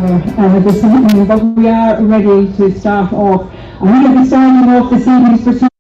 this evening, but we are ready to start off. And we will be starting off this evening's proceedings.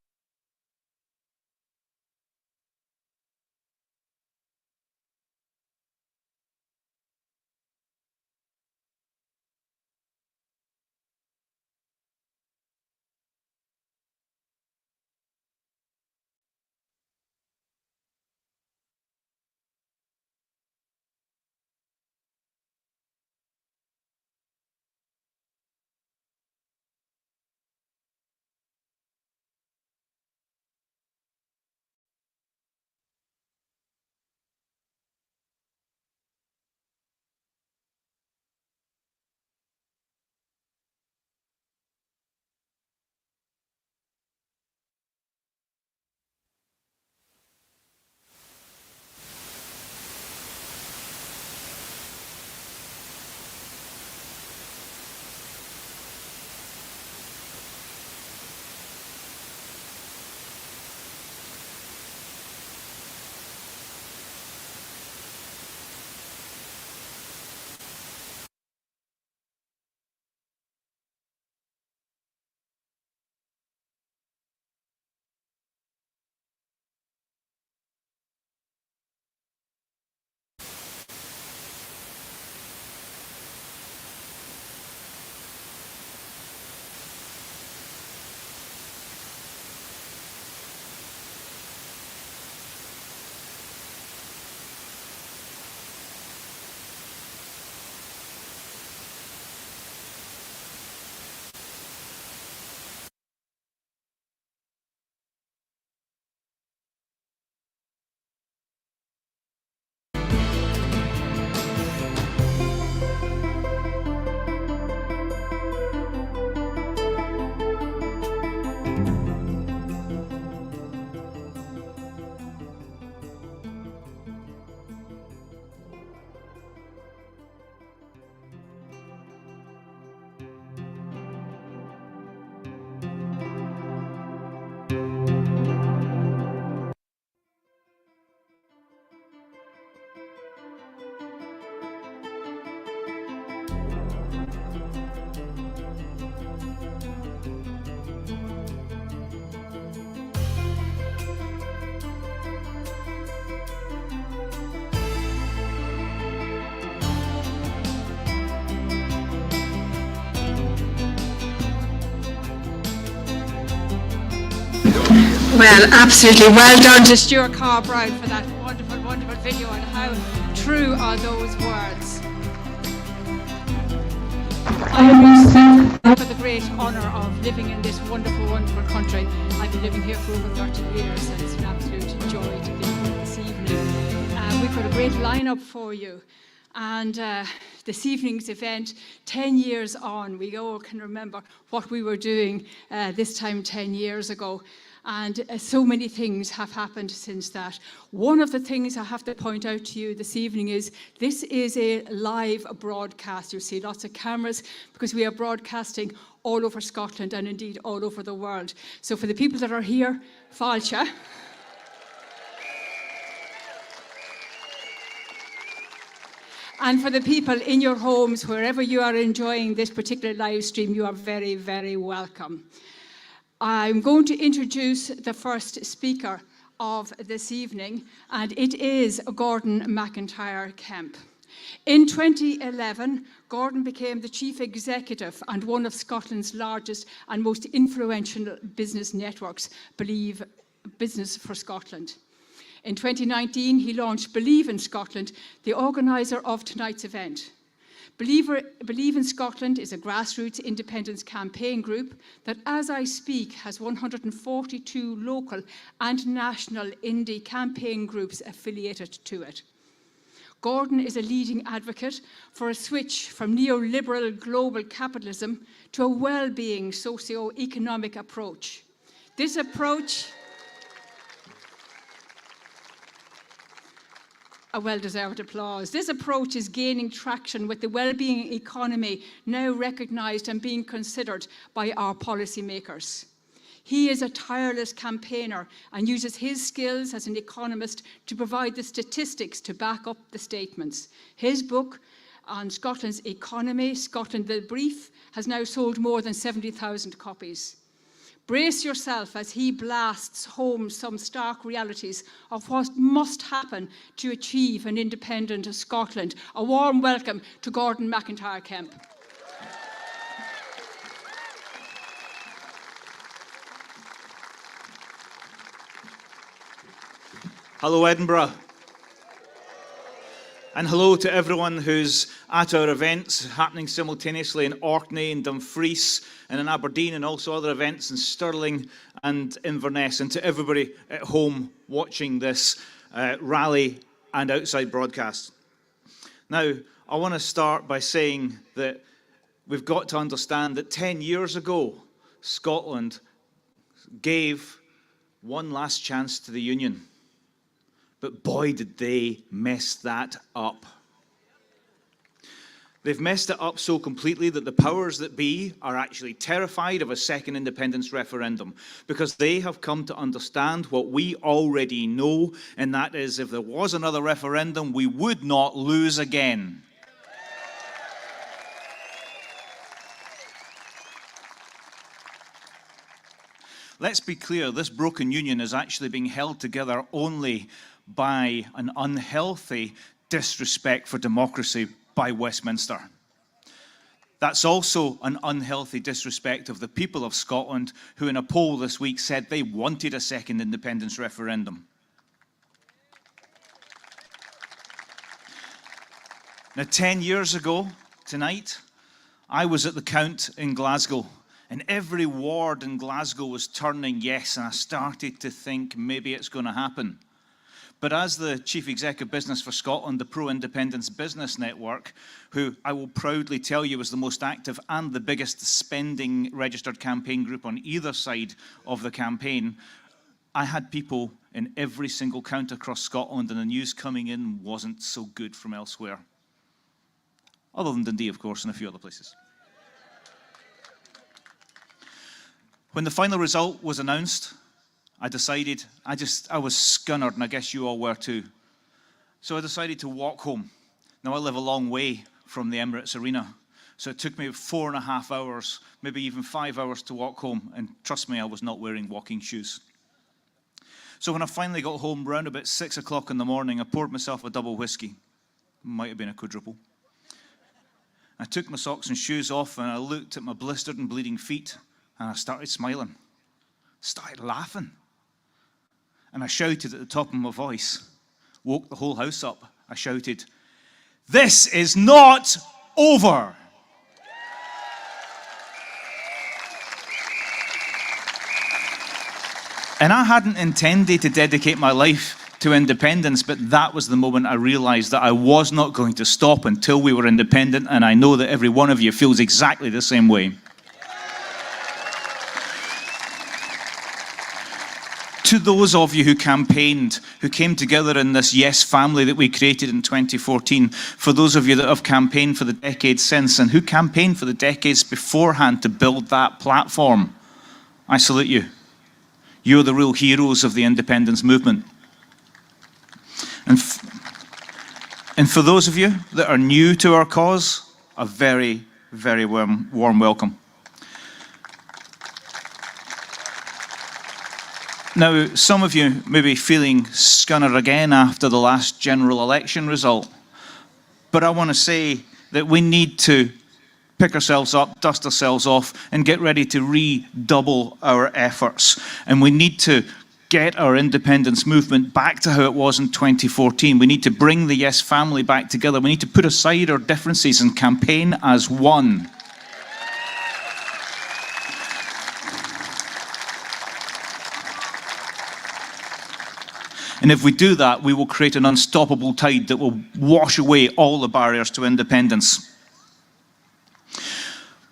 Well, absolutely well done to Stuart Carr-Brown for that wonderful, wonderful video, and how true are those words. I have the great honour of living in this wonderful, wonderful country. I've been living here for over 30 years, and it's an absolute joy to be here this evening. We've got a great lineup for you. And this evening's event, 10 years on, we all can remember what we were doing this time 10 years ago. And so many things have happened since that. One of the things I have to point out to you this evening is this is a live broadcast. You see lots of cameras because we are broadcasting all over Scotland and indeed all over the world. So for the people that are here, Fáilte. And for the people in your homes, wherever you are enjoying this particular live stream, you are very, very welcome. I'm going to introduce the first speaker of this evening, and it is Gordon McIntyre-Kemp. In 2011, Gordon became the chief executive and one of Scotland's largest and most influential business networks, Believe Business for Scotland. In 2019, he launched Believe in Scotland, the organiser of tonight's event. Believe in Scotland is a grassroots independence campaign group that, as I speak, has 142 local and national indie campaign groups affiliated to it. Gordon is a leading advocate for a switch from neoliberal global capitalism to a well-being socio-economic approach. This approach a well-deserved applause. This approach is gaining traction with the well-being economy now recognised and being considered by our policymakers. He is a tireless campaigner and uses his skills as an economist to provide the statistics to back up the statements. His book, on Scotland's economy. Scotland, the brief, has now sold more than 70,000 copies. Brace yourself as he blasts home some stark realities of what must happen to achieve an independent Scotland. A warm welcome to Gordon McIntyre-Kemp. Hello, Edinburgh. And hello to everyone who's at our events happening simultaneously in Orkney and Dumfries and in Aberdeen, and also other events in Stirling and Inverness, and to everybody at home watching this rally and outside broadcast. Now, I want to start by saying that we've got to understand that 10 years ago, Scotland gave one last chance to the Union. But boy, did they mess that up. They've messed it up so completely that the powers that be are actually terrified of a second independence referendum, because they have come to understand what we already know, and that is if there was another referendum, we would not lose again. Let's be clear, this broken union is actually being held together only by an unhealthy disrespect for democracy by Westminster. That's also an unhealthy disrespect of the people of Scotland, who in a poll this week said they wanted a second independence referendum. Now, 10 years ago tonight, I was at the count in Glasgow, and every ward in Glasgow was turning yes, and I started to think maybe it's going to happen. But as the Chief Executive Business for Scotland, the Pro-Independence Business Network, who I will proudly tell you was the most active and the biggest spending registered campaign group on either side of the campaign, I had people in every single count across Scotland, and the news coming in wasn't so good from elsewhere. Other than Dundee, of course, and a few other places. When the final result was announced, I decided, I was scunnered, and I guess you all were too. So I decided to walk home. Now, I live a long way from the Emirates Arena, so it took me 4.5 hours, maybe even 5 hours to walk home, and trust me, I was not wearing walking shoes. So when I finally got home, round about 6 o'clock in the morning, I poured myself a double whiskey. Might have been a quadruple. I took my socks and shoes off, and I looked at my blistered and bleeding feet, and I started smiling, started laughing. And I shouted at the top of my voice, woke the whole house up. I shouted, "This is not over." And I hadn't intended to dedicate my life to independence, but that was the moment I realized that I was not going to stop until we were independent, and I know that every one of you feels exactly the same way. To those of you who campaigned, who came together in this Yes family that we created in 2014, for those of you that have campaigned for the decades since and who campaigned for the decades beforehand to build that platform, I salute you. You're the real heroes of the independence movement. And for those of you that are new to our cause, a very, very warm welcome. Now, some of you may be feeling scunnered again after the last general election result, but I want to say that we need to pick ourselves up, dust ourselves off, and get ready to redouble our efforts. And we need to get our independence movement back to how it was in 2014. We need to bring the Yes family back together. We need to put aside our differences and campaign as one. And if we do that, we will create an unstoppable tide that will wash away all the barriers to independence.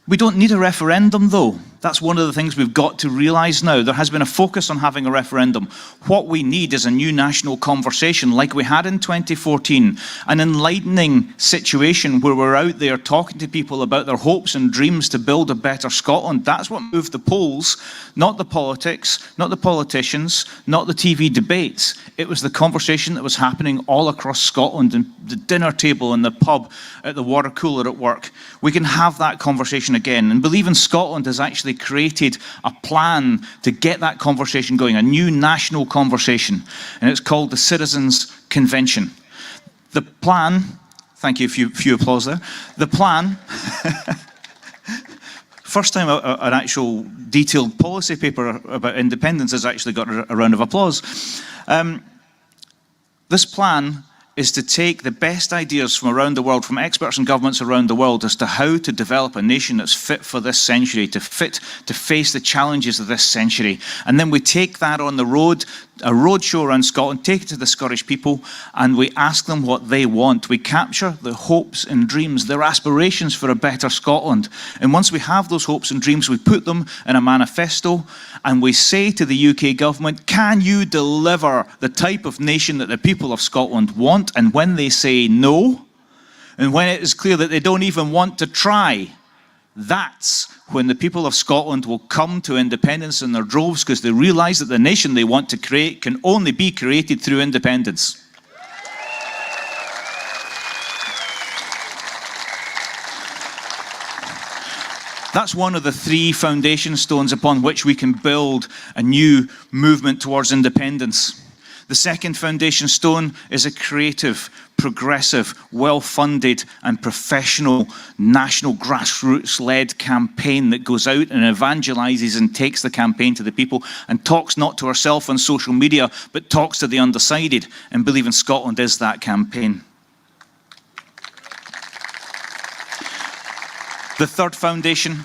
We don't need a referendum, though. That's one of the things we've got to realise now. There has been a focus on having a referendum. What we need is a new national conversation like we had in 2014, an enlightening situation where we're out there talking to people about their hopes and dreams to build a better Scotland. That's what moved the polls, not the politics, not the politicians, not the TV debates. It was the conversation that was happening all across Scotland, in the dinner table, in the pub, at the water cooler at work. We can have that conversation again. And Believe in Scotland has actually created a plan to get that conversation going, a new national conversation, and it's called the Citizens' Convention. The plan, thank you, few applause there. The plan, first time an actual detailed policy paper about independence has actually got a round of applause. This plan is to take the best ideas from around the world, from experts and governments around the world, as to how to develop a nation that's fit for this century, to face the challenges of this century. And then we take that on the road, a roadshow around Scotland, take it to the Scottish people, and we ask them what they want. We capture the hopes and dreams, their aspirations for a better Scotland. And once we have those hopes and dreams, we put them in a manifesto, and we say to the UK government, can you deliver the type of nation that the people of Scotland want? And when they say no, and when it is clear that they don't even want to try, that's when the people of Scotland will come to independence in their droves, because they realise that the nation they want to create can only be created through independence. That's one of the 3 foundation stones upon which we can build a new movement towards independence. The second foundation stone is a creative, progressive, well-funded and professional national grassroots-led campaign that goes out and evangelises and takes the campaign to the people and talks not to herself on social media, but talks to the undecided. And Believe in Scotland is that campaign. The third foundation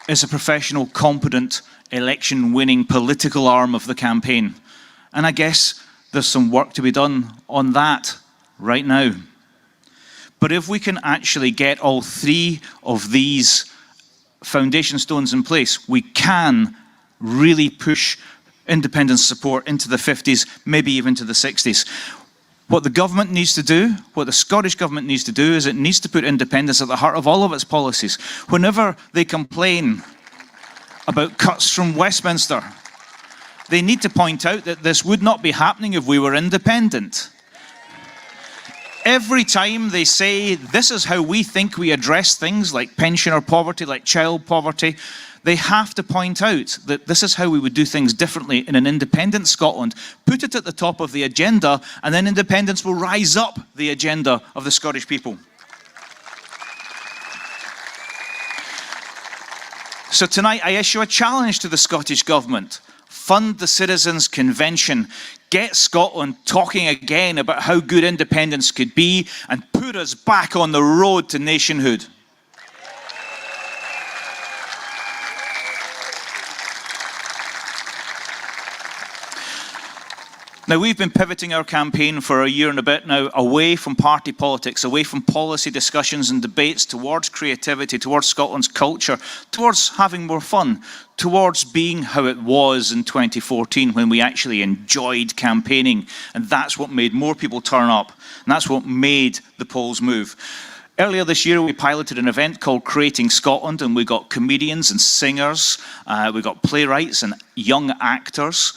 is a professional, competent, election-winning political arm of the campaign. And I guess there's some work to be done on that right now. But if we can actually get all 3 of these foundation stones in place, we can really push independence support into the 50s, maybe even to the 60s. What the government needs to do, what the Scottish government needs to do, is it needs to put independence at the heart of all of its policies. Whenever they complain about cuts from Westminster, they need to point out that this would not be happening if we were independent. Every time they say, this is how we think we address things like pensioner poverty, like child poverty, they have to point out that this is how we would do things differently in an independent Scotland. Put it at the top of the agenda, and then independence will rise up the agenda of the Scottish people. So tonight I issue a challenge to the Scottish government. Fund the Citizens' Convention, get Scotland talking again about how good independence could be, and put us back on the road to nationhood. Now, we've been pivoting our campaign for a year and a bit now away from party politics, away from policy discussions and debates, towards creativity, towards Scotland's culture, towards having more fun, towards being how it was in 2014 when we actually enjoyed campaigning. And that's what made more people turn up. And that's what made the polls move. Earlier this year, we piloted an event called Creating Scotland, and we got comedians and singers, we got playwrights and young actors,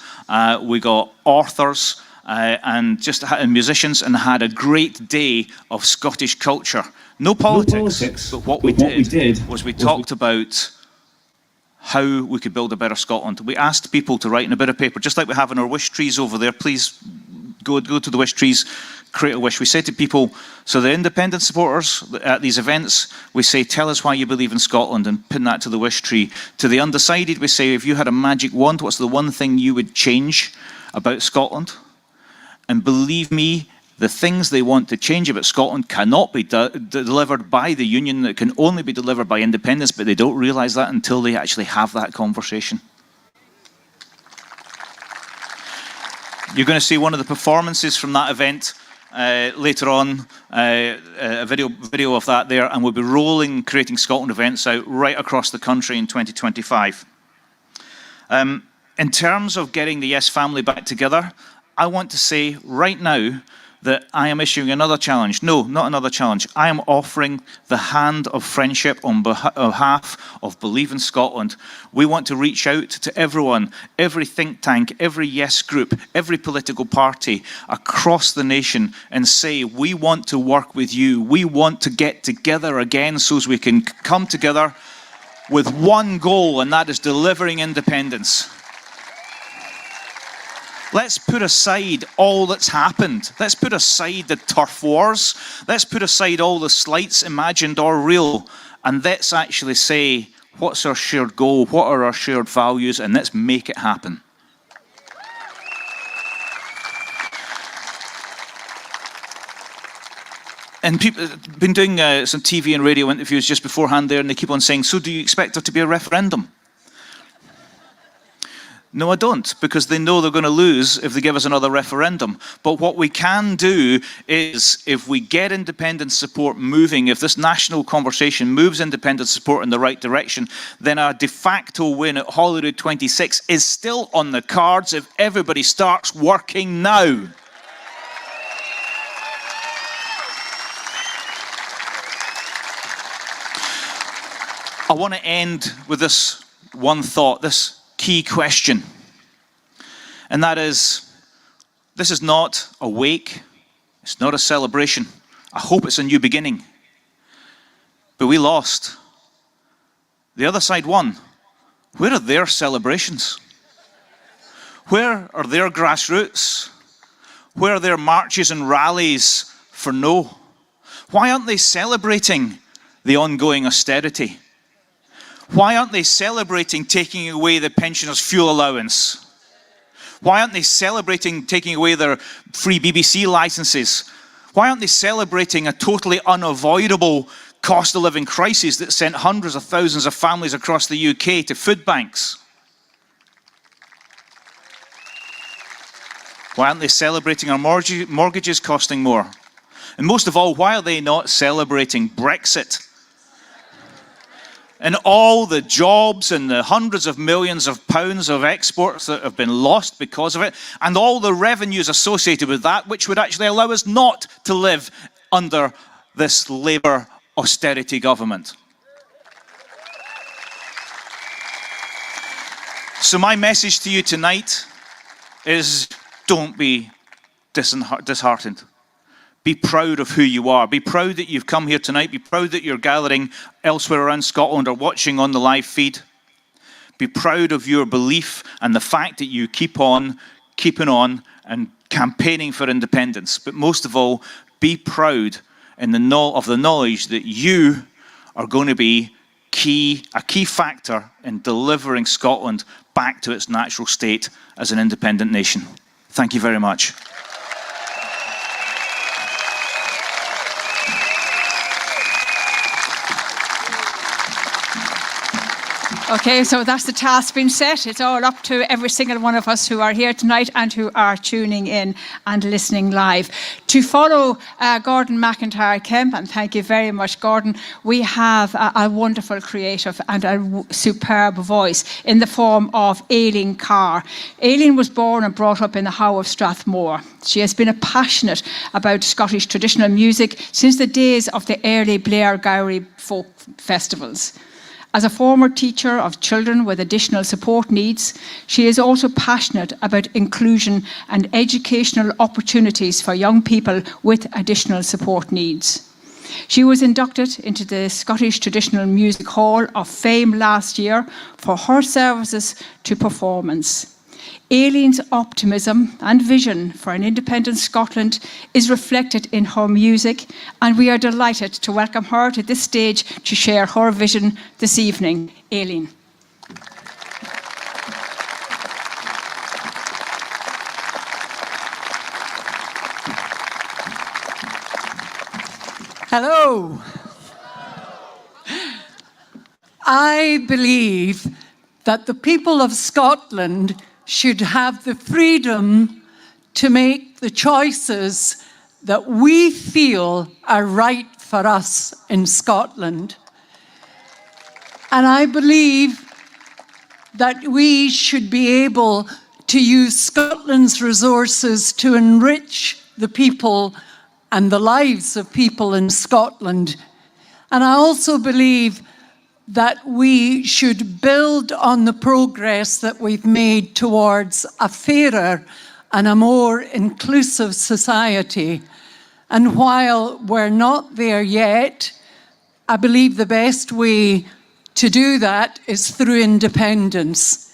we got authors and musicians, and had a great day of Scottish culture. No politics, but what we did was we talked about how we could build a better Scotland. We asked people to write in a bit of paper, just like we have in our wish trees over there. Please go to the wish trees, create a wish. We say to people, so the independent supporters at these events, we say, tell us why you believe in Scotland, and pin that to the wish tree. To the undecided, we say, if you had a magic wand, what's the one thing you would change about Scotland? And believe me, the things they want to change about Scotland cannot be delivered by the union. It can only be delivered by independence, but they don't realise that until they actually have that conversation. You're going to see one of the performances from that event later on, a video of that there, and we'll be rolling Creating Scotland events out right across the country in 2025. In terms of getting the Yes family back together, I want to say right now that I am issuing another challenge. No, not another challenge. I am offering the hand of friendship on behalf of Believe in Scotland. We want to reach out to everyone, every think tank, every Yes group, every political party across the nation and say, we want to work with you. We want to get together again so as we can come together with one goal, and that is delivering independence. Let's put aside all that's happened. Let's put aside the turf wars. Let's put aside all the slights, imagined or real, and let's actually say, what's our shared goal? What are our shared values? And let's make it happen. And people have been doing some TV and radio interviews just beforehand there, and they keep on saying, so do you expect there to be a referendum? No, I don't, because they know they're going to lose if they give us another referendum. But what we can do is, if we get independent support moving, if this national conversation moves independent support in the right direction, then a de facto win at Holyrood 26 is still on the cards if everybody starts working now. I want to end with this one thought, this key question, and that is, this is not a wake, it's not a celebration. I hope it's a new beginning, but we lost. The other side won. Where are their celebrations? Where are their grassroots? Where are their marches and rallies for no? Why aren't they celebrating the ongoing austerity? Why aren't they celebrating taking away the pensioners' fuel allowance? Why aren't they celebrating taking away their free BBC licenses? Why aren't they celebrating a totally unavoidable cost of living crisis that sent hundreds of thousands of families across the UK to food banks? Why aren't they celebrating our mortgages costing more? And most of all, why are they not celebrating Brexit? And all the jobs and the hundreds of millions of pounds of exports that have been lost because of it, and all the revenues associated with that, which would actually allow us not to live under this Labour austerity government. So my message to you tonight is, don't be disheartened. Be proud of who you are. Be proud that you've come here tonight. Be proud that you're gathering elsewhere around Scotland or watching on the live feed. Be proud of your belief and the fact that you keep on keeping on and campaigning for independence. But most of all, be proud of the knowledge that you are going to be a key factor in delivering Scotland back to its natural state as an independent nation. Thank you very much. Okay, so that's the task being set. It's all up to every single one of us who are here tonight and who are tuning in and listening live. To follow Gordon McIntyre-Kemp, and thank you very much, Gordon, we have a wonderful creative and a superb voice in the form of Aileen Carr. Aileen was born and brought up in the How of Strathmore. She has been a passionate about Scottish traditional music since the days of the early Blair-Gowrie folk festivals. As a former teacher of children with additional support needs, she is also passionate about inclusion and educational opportunities for young people with additional support needs. She was inducted into the Scottish Traditional Music Hall of Fame last year for her services to performance. Aileen's optimism and vision for an independent Scotland is reflected in her music, and we are delighted to welcome her to this stage to share her vision this evening. Aileen. Hello. I believe that the people of Scotland should have the freedom to make the choices that we feel are right for us in Scotland. And I believe that we should be able to use Scotland's resources to enrich the people and the lives of people in Scotland. And I also believe that we should build on the progress that we've made towards a fairer and a more inclusive society. And while we're not there yet, I believe the best way to do that is through independence.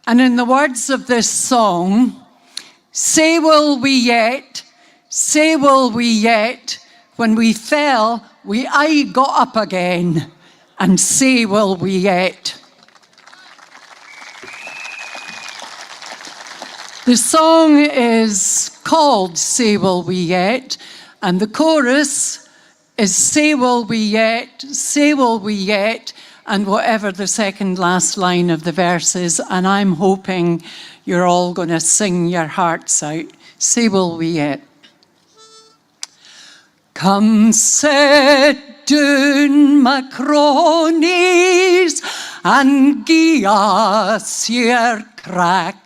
And in the words of this song, say will we yet, when we fell, we aye got up again, and say will we yet. The song is called Say Will We Yet, and the chorus is say will we yet, and whatever the second last line of the verse is, and I'm hoping you're all going to sing your hearts out. Say will we yet. Come sit down, my cronies, and gie us your crack.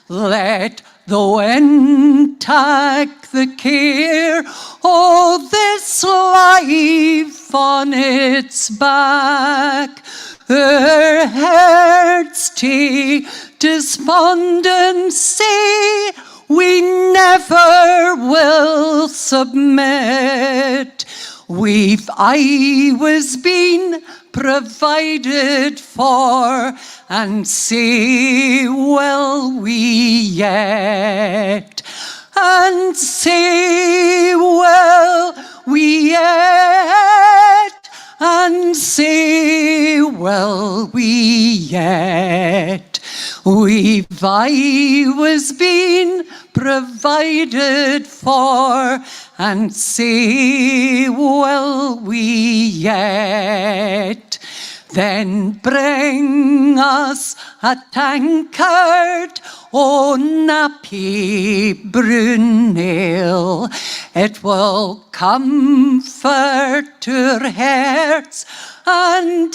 Let the wind take the care of this life on its back. Our hearts to despondency we never will submit. We've always been provided for, and say will we yet, and say will we yet, and say will we yet. We've always been provided for, and say will we yet. Then bring us a tankard o' nappy brown ale. It will comfort our hearts and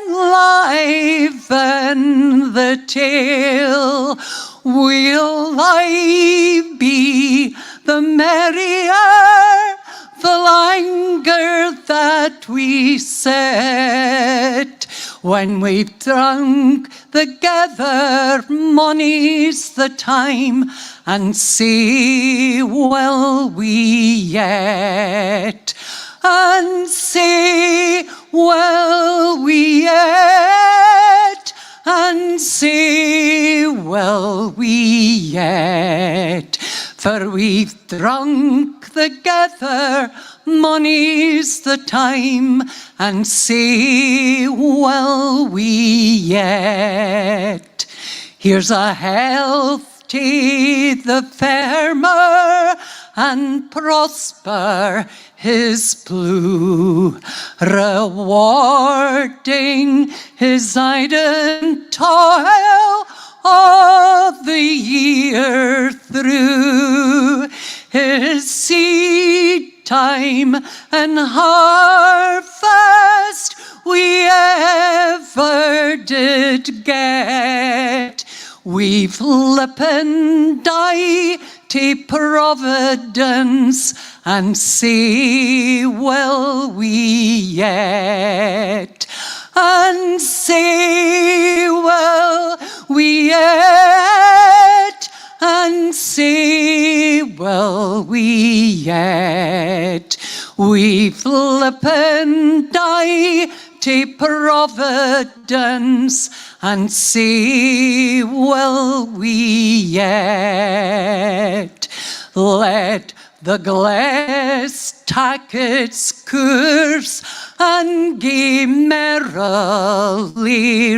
enliven the tale. Will I be the merrier the longer that we sit? When we've drunk together, money's the time, and say will we yet, and say will we yet, and say will we yet. For we've drunk together, money's the time, and say will we yet. Here's a health to the farmer, and prosper his plough, rewarding his idle toil all the year through. His seed time and harvest we ever did get. We've lip and die to Providence, and say will we yet, and say will we yet, and say will we yet. We've lip and die to Providence, and say will we yet. Let the glass take its course and gae merrily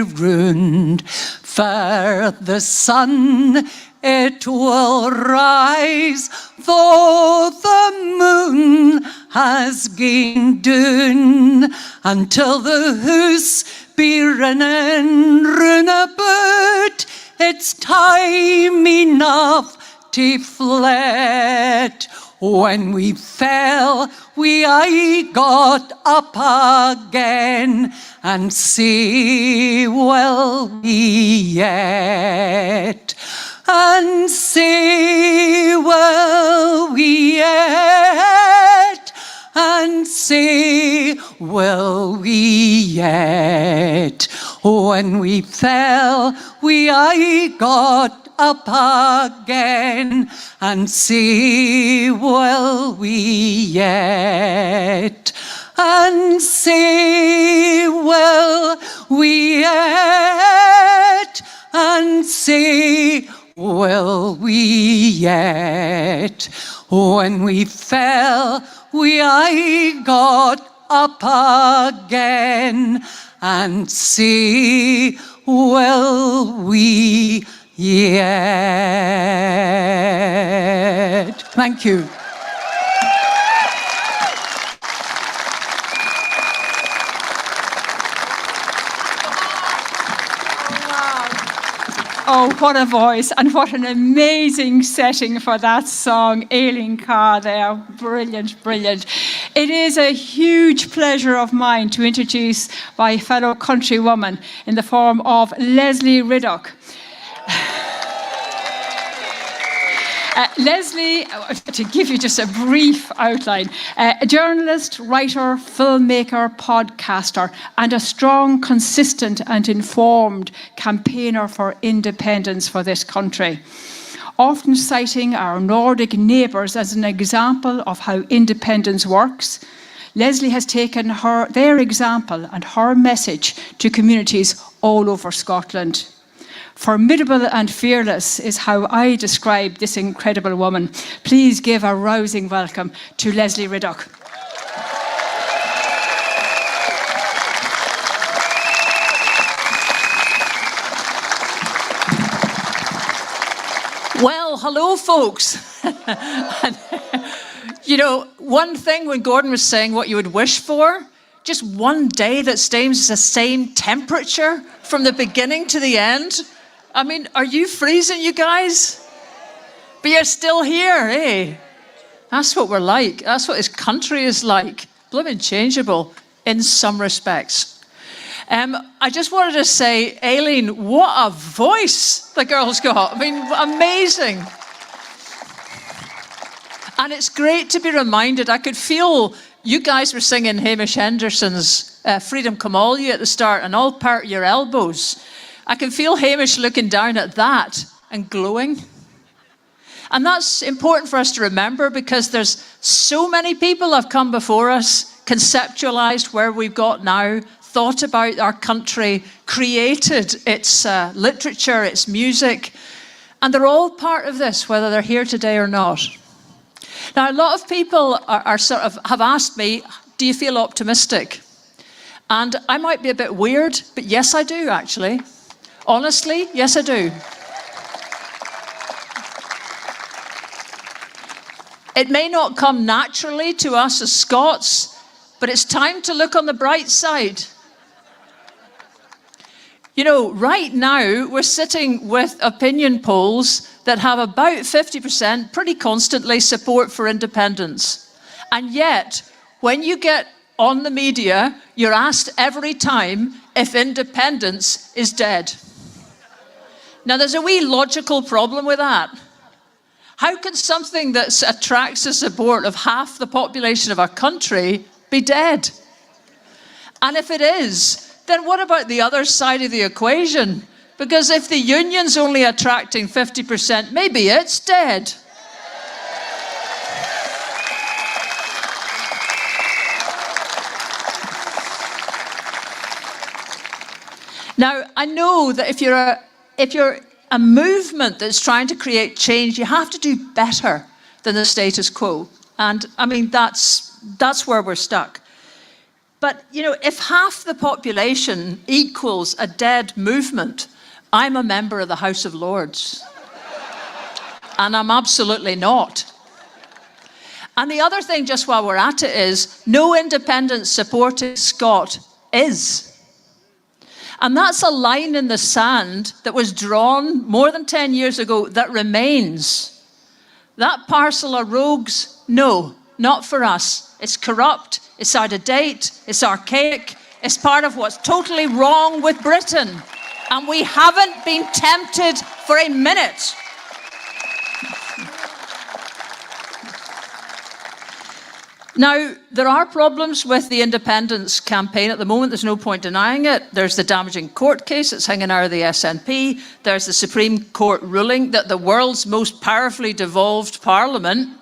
round, for the sun it will rise, though the moon has gone down, until the hoose be running round about. It's time enough to flit. When we fell, we aye got up again, and say will we yet, and say will we yet, and say will we yet. When we fell, we aye got up again, and say will we yet, and say will we yet, and say will we yet. When we fell, we aye got up again, and say will we yet. Thank you. Oh, what a voice, and what an amazing setting for that song, Aileen Carr there. Brilliant, brilliant. It is a huge pleasure of mine to introduce my fellow countrywoman in the form of Lesley Riddoch. Lesley, to give you just a brief outline, a journalist, writer, filmmaker, podcaster, and a strong, consistent and informed campaigner for independence for this country. Often citing our Nordic neighbours as an example of how independence works, Lesley has taken their example and her message to communities all over Scotland. Formidable and fearless is how I describe this incredible woman. Please give a rousing welcome to Lesley Riddoch. Well, hello, folks. You know, one thing when Gordon was saying what you would wish for, just one day that stays the same temperature from the beginning to the end. I mean, are you freezing, you guys? But you're still here, eh? That's what we're like. That's what this country is like. Blooming changeable in some respects. I just wanted to say, Aileen, what a voice the girl's got. I mean, amazing. And it's great to be reminded. I could feel you guys were singing Hamish Henderson's Freedom Come All You at the start, and all part your elbows. I can feel Hamish looking down at that and glowing. And that's important for us to remember, because there's so many people have come before us, conceptualized where we've got now, thought about our country, created its literature, its music, and they're all part of this, whether they're here today or not. Now, a lot of people have asked me, do you feel optimistic? And I might be a bit weird, but yes, I do, actually. Honestly, yes, I do. It may not come naturally to us as Scots, but it's time to look on the bright side. You know, right now, we're sitting with opinion polls that have about 50% pretty constantly support for independence. And yet, when you get on the media, you're asked every time if independence is dead. Now, there's a wee logical problem with that. How can something that attracts the support of half the population of our country be dead? And if it is, then what about the other side of the equation? Because if the union's only attracting 50%, maybe it's dead. Now, I know that if you're a movement that's trying to create change, you have to do better than the status quo. And I mean, that's where we're stuck. But, you know, if half the population equals a dead movement, I'm a member of the House of Lords. And I'm absolutely not. And the other thing, just while we're at it, is no independent supporting Scot is. And that's a line in the sand that was drawn more than 10 years ago that remains. That parcel of rogues No, not for us. It's corrupt, it's out of date, it's archaic, it's part of what's totally wrong with Britain. And we haven't been tempted for a minute. Now, there are problems with the independence campaign at the moment. There's no point denying it. There's the damaging court case that's hanging out of the SNP. There's the Supreme Court ruling that the world's most powerfully devolved parliament.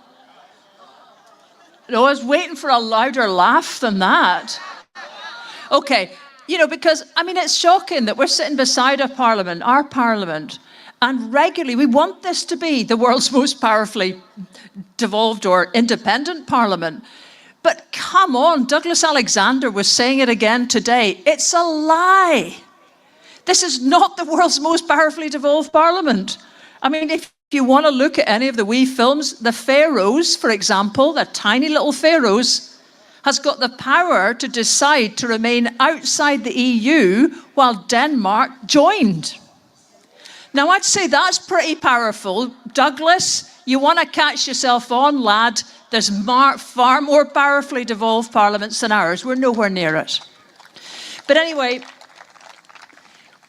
No, I was waiting for a louder laugh than that. Okay, you know, because, I mean, it's shocking that we're sitting beside a parliament, our parliament, and regularly we want this to be the world's most powerfully devolved or independent parliament. But come on, Douglas Alexander was saying it again today. It's a lie. This is not the world's most powerfully devolved parliament. I mean, if you want to look at any of the wee films, the Pharaohs, for example, the tiny little Pharaohs, has got the power to decide to remain outside the EU while Denmark joined. Now, I'd say that's pretty powerful. Douglas, you want to catch yourself on, lad. There's far more powerfully devolved parliaments than ours. We're nowhere near it. But anyway,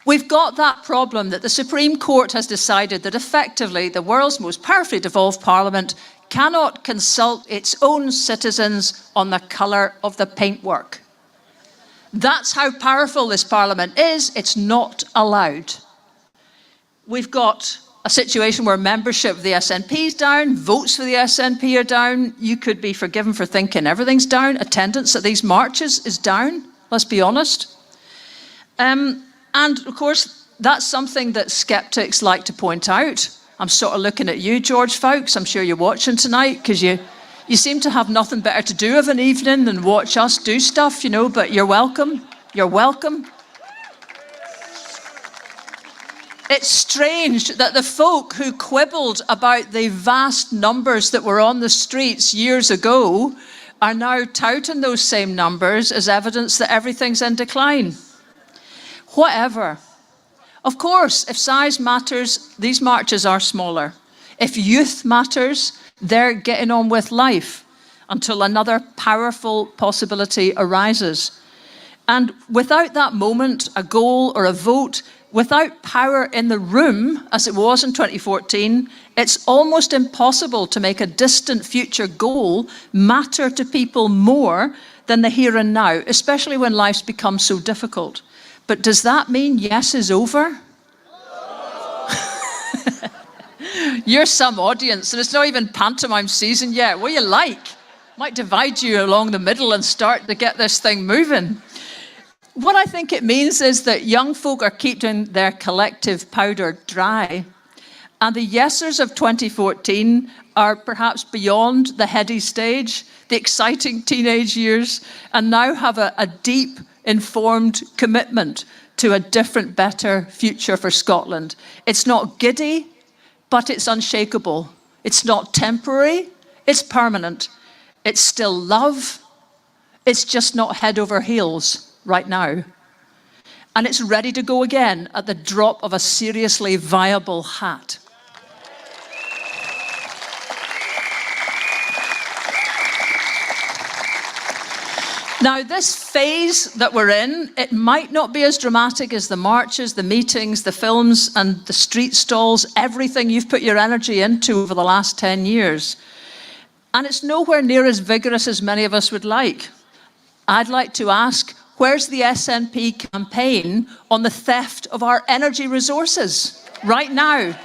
we've got that problem that the Supreme Court has decided that effectively the world's most powerfully devolved parliament cannot consult its own citizens on the colour of the paintwork. That's how powerful this parliament is. It's not allowed. We've got a situation where membership of the SNP is down, votes for the SNP are down. You could be forgiven for thinking everything's down. Attendance at these marches is down, let's be honest. And of course, that's something that skeptics like to point out. I'm sort of looking at you, George Fawkes. I'm sure you're watching tonight because you seem to have nothing better to do of an evening than watch us do stuff, you know, but you're welcome. You're welcome. It's strange that the folk who quibbled about the vast numbers that were on the streets years ago are now touting those same numbers as evidence that everything's in decline. Whatever. Of course, if size matters, these marches are smaller. If youth matters, they're getting on with life until another powerful possibility arises. And without that moment, a goal or a vote, without power in the room, as it was in 2014, it's almost impossible to make a distant future goal matter to people more than the here and now, especially when life's become so difficult. But does that mean yes is over? You're some audience, and it's not even pantomime season yet. What do you like? Might divide you along the middle and start to get this thing moving. What I think it means is that young folk are keeping their collective powder dry, and the yesers of 2014 are perhaps beyond the heady stage, the exciting teenage years, and now have a deep, informed commitment to a different, better future for Scotland. It's not giddy, but it's unshakable. It's not temporary, it's permanent. It's still love, it's just not head over heels right now. And it's ready to go again at the drop of a seriously viable hat. Now, this phase that we're in, it might not be as dramatic as the marches, the meetings, the films, and the street stalls, everything you've put your energy into over the last 10 years. And it's nowhere near as vigorous as many of us would like. I'd like to ask, where's the SNP campaign on the theft of our energy resources right now?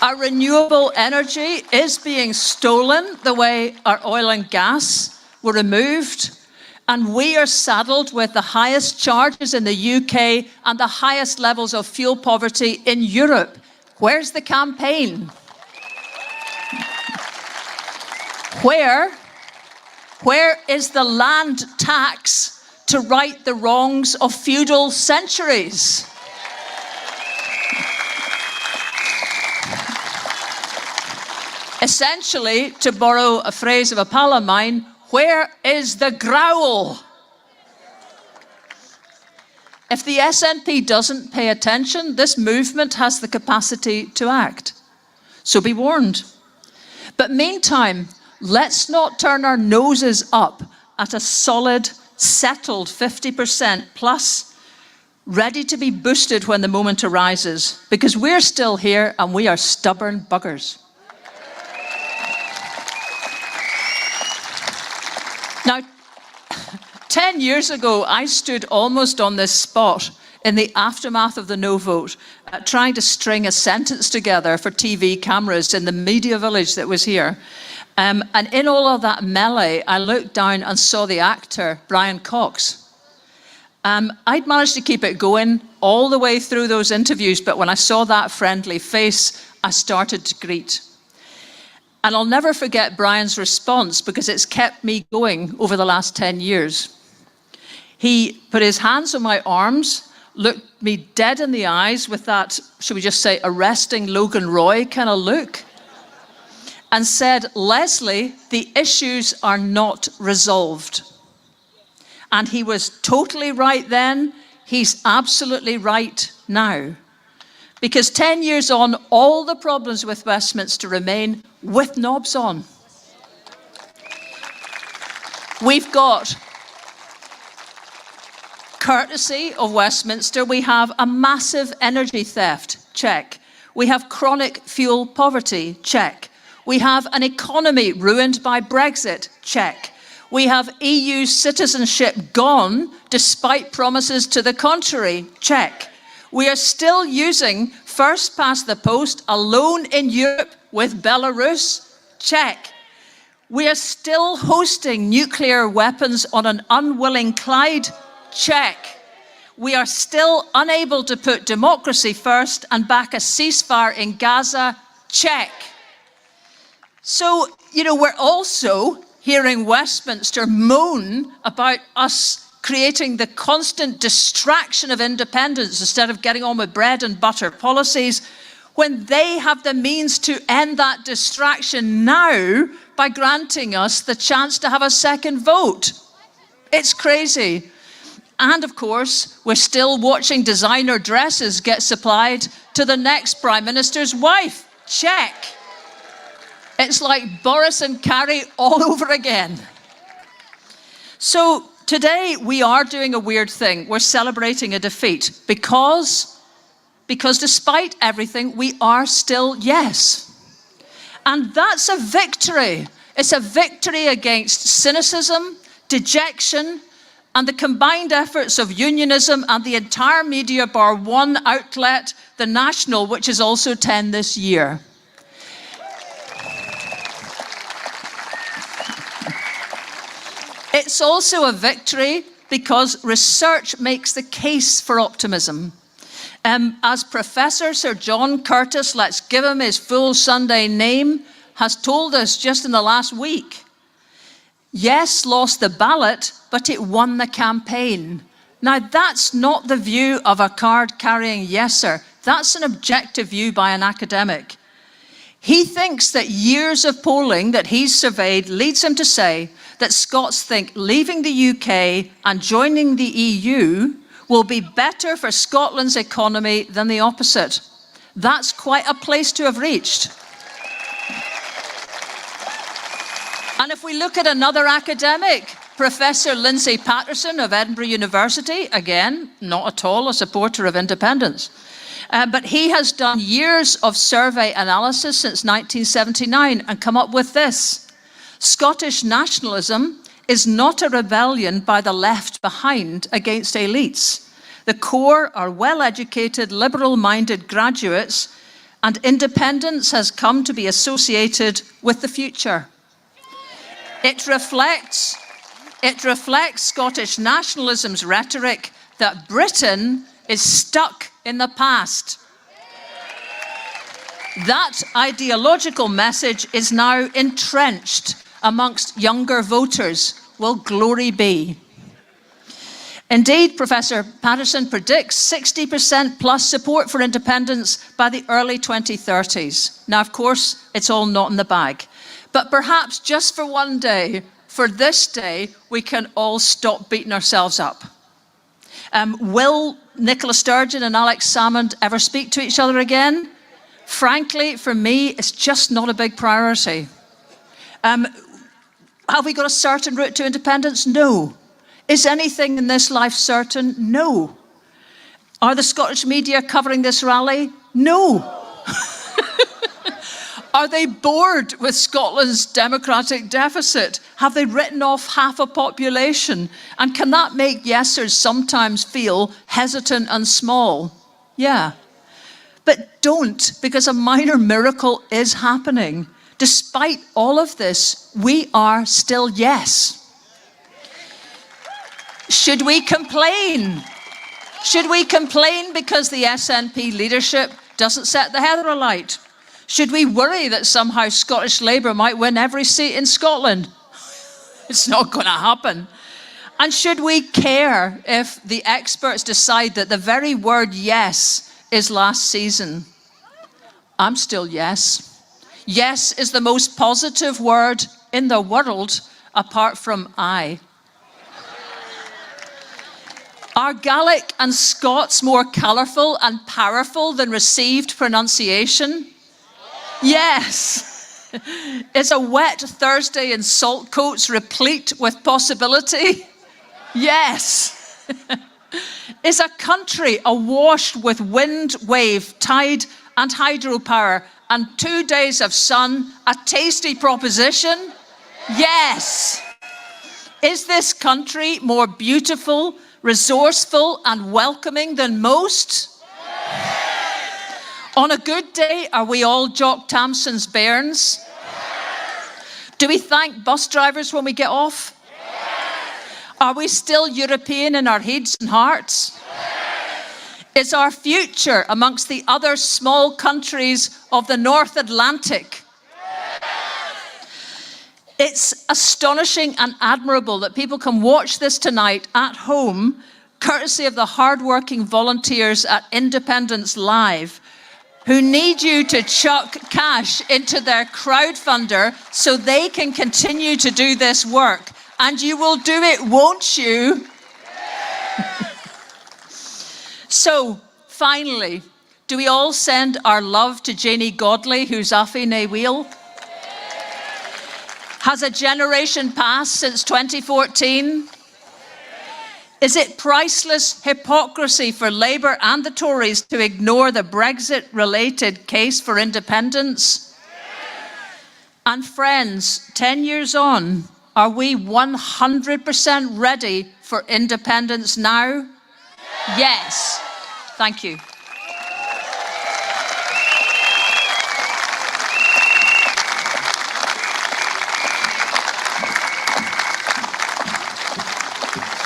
Our renewable energy is being stolen the way our oil and gas were removed, and we are saddled with the highest charges in the UK and the highest levels of fuel poverty in Europe. Where's the campaign? Where is the land tax to right the wrongs of feudal centuries? Essentially, to borrow a phrase of a pal of mine, where is the growl? If the SNP doesn't pay attention, this movement has the capacity to act. So be warned. But meantime, let's not turn our noses up at a solid, settled 50% plus, ready to be boosted when the moment arises, because we're still here and we are stubborn buggers. Now, 10 years ago, I stood almost on this spot in the aftermath of the no vote, trying to string a sentence together for TV cameras in the media village that was here. And in all of that melee, I looked down and saw the actor, Brian Cox. I'd managed to keep it going all the way through those interviews, but when I saw that friendly face, I started to greet. And I'll never forget Brian's response, because it's kept me going over the last 10 years. He put his hands on my arms, looked me dead in the eyes with that, should we just say, arresting Logan Roy kind of look, and said, "Lesley, the issues are not resolved." And he was totally right then. He's absolutely right now. Because 10 years on, all the problems with Westminster remain with knobs on. We've got, courtesy of Westminster, we have a massive energy theft, check. We have chronic fuel poverty, check. We have an economy ruined by Brexit, check. We have EU citizenship gone despite promises to the contrary, check. We are still using first past the post alone in Europe with Belarus, check. We are still hosting nuclear weapons on an unwilling Clyde, check. We are still unable to put democracy first and back a ceasefire in Gaza, check. So, we're also hearing Westminster moan about us creating the constant distraction of independence instead of getting on with bread and butter policies, when they have the means to end that distraction now by granting us the chance to have a second vote. It's crazy. And of course, we're still watching designer dresses get supplied to the next Prime Minister's wife. Check. It's like Boris and Carrie all over again. So today we are doing a weird thing. We're celebrating a defeat because despite everything, we are still yes. And that's a victory. It's a victory against cynicism, dejection, and the combined efforts of unionism and the entire media bar one outlet, The National, which is also 10 this year. It's also a victory because research makes the case for optimism. As Professor Sir John Curtis, let's give him his full Sunday name, has told us just in the last week, yes lost the ballot, but it won the campaign. Now that's not the view of a card-carrying yeser. That's an objective view by an academic. He thinks that years of polling that he's surveyed leads him to say that Scots think leaving the UK and joining the EU will be better for Scotland's economy than the opposite. That's quite a place to have reached. And if we look at another academic, Professor Lindsay Patterson of Edinburgh University, again, not at all a supporter of independence, but he has done years of survey analysis since 1979 and come up with this. Scottish nationalism is not a rebellion by the left behind against elites. The core are well-educated, liberal-minded graduates, and independence has come to be associated with the future. It reflects Scottish nationalism's rhetoric that Britain is stuck in the past. That ideological message is now entrenched amongst younger voters. Well, glory be. Indeed, Professor Patterson predicts 60% plus support for independence by the early 2030s. Now, of course, it's all not in the bag. But perhaps just for one day, for this day, we can all stop beating ourselves up. Will Nicola Sturgeon and Alex Salmond ever speak to each other again? Frankly, for me, it's just not a big priority. Have we got a certain route to independence? No. Is anything in this life certain? No. Are the Scottish media covering this rally? No. Are they bored with Scotland's democratic deficit? Have they written off half a population? And can that make yesers sometimes feel hesitant and small? Yeah. But don't, because a minor miracle is happening. Despite all of this, we are still yes. Should we complain? Should we complain because the SNP leadership doesn't set the heather alight? Should we worry that somehow Scottish Labour might win every seat in Scotland? It's not going to happen. And should we care if the experts decide that the very word yes is last season? I'm still yes. Yes is the most positive word in the world, apart from I. Are Gaelic and Scots more colourful and powerful than received pronunciation? Yes. Is a wet Thursday in Saltcoats replete with possibility? Yes. Is a country awash with wind, wave, tide and hydropower and 2 days of sun a tasty proposition? Yes. Is this country more beautiful, resourceful and welcoming than most? On a good day, are we all Jock Tamson's bairns? Do we thank bus drivers when we get off? Are we still European in our heads and hearts? Is our future amongst the other small countries of the North Atlantic? It's astonishing and admirable that people can watch this tonight at home, courtesy of the hardworking volunteers at Independence Live, who need you to chuck cash into their crowdfunder so they can continue to do this work. And you will do it, won't you? So, finally, do we all send our love to Janie Godley, who's Afi Ne Wheel? Has a generation passed since 2014? Is it priceless hypocrisy for Labour and the Tories to ignore the Brexit-related case for independence? And friends, 10 years on, are we 100% ready for independence now? Yes. Thank you.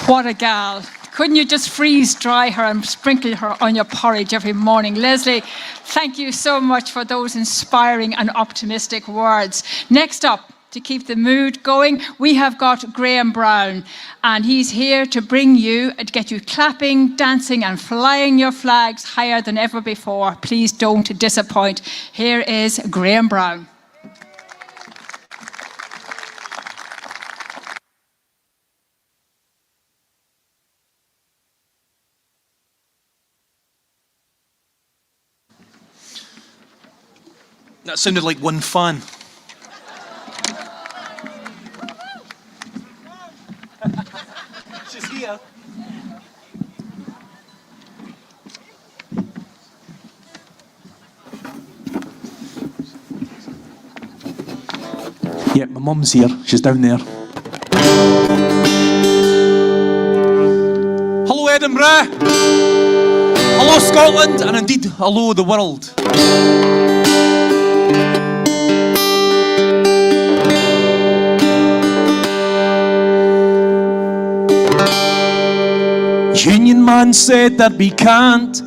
What a gal. Couldn't you just freeze dry her and sprinkle her on your porridge every morning? Lesley, thank you so much for those inspiring and optimistic words. Next up, to keep the mood going, we have got Graham Brown, and he's here to bring you, to get you clapping, dancing and flying your flags higher than ever before. Please don't disappoint. Here is Graham Brown. That sounded like one fan. She's here. Yeah, my mum's here. She's down there. Hello, Edinburgh. Hello, Scotland, and indeed, hello, the world. Union man said that we can't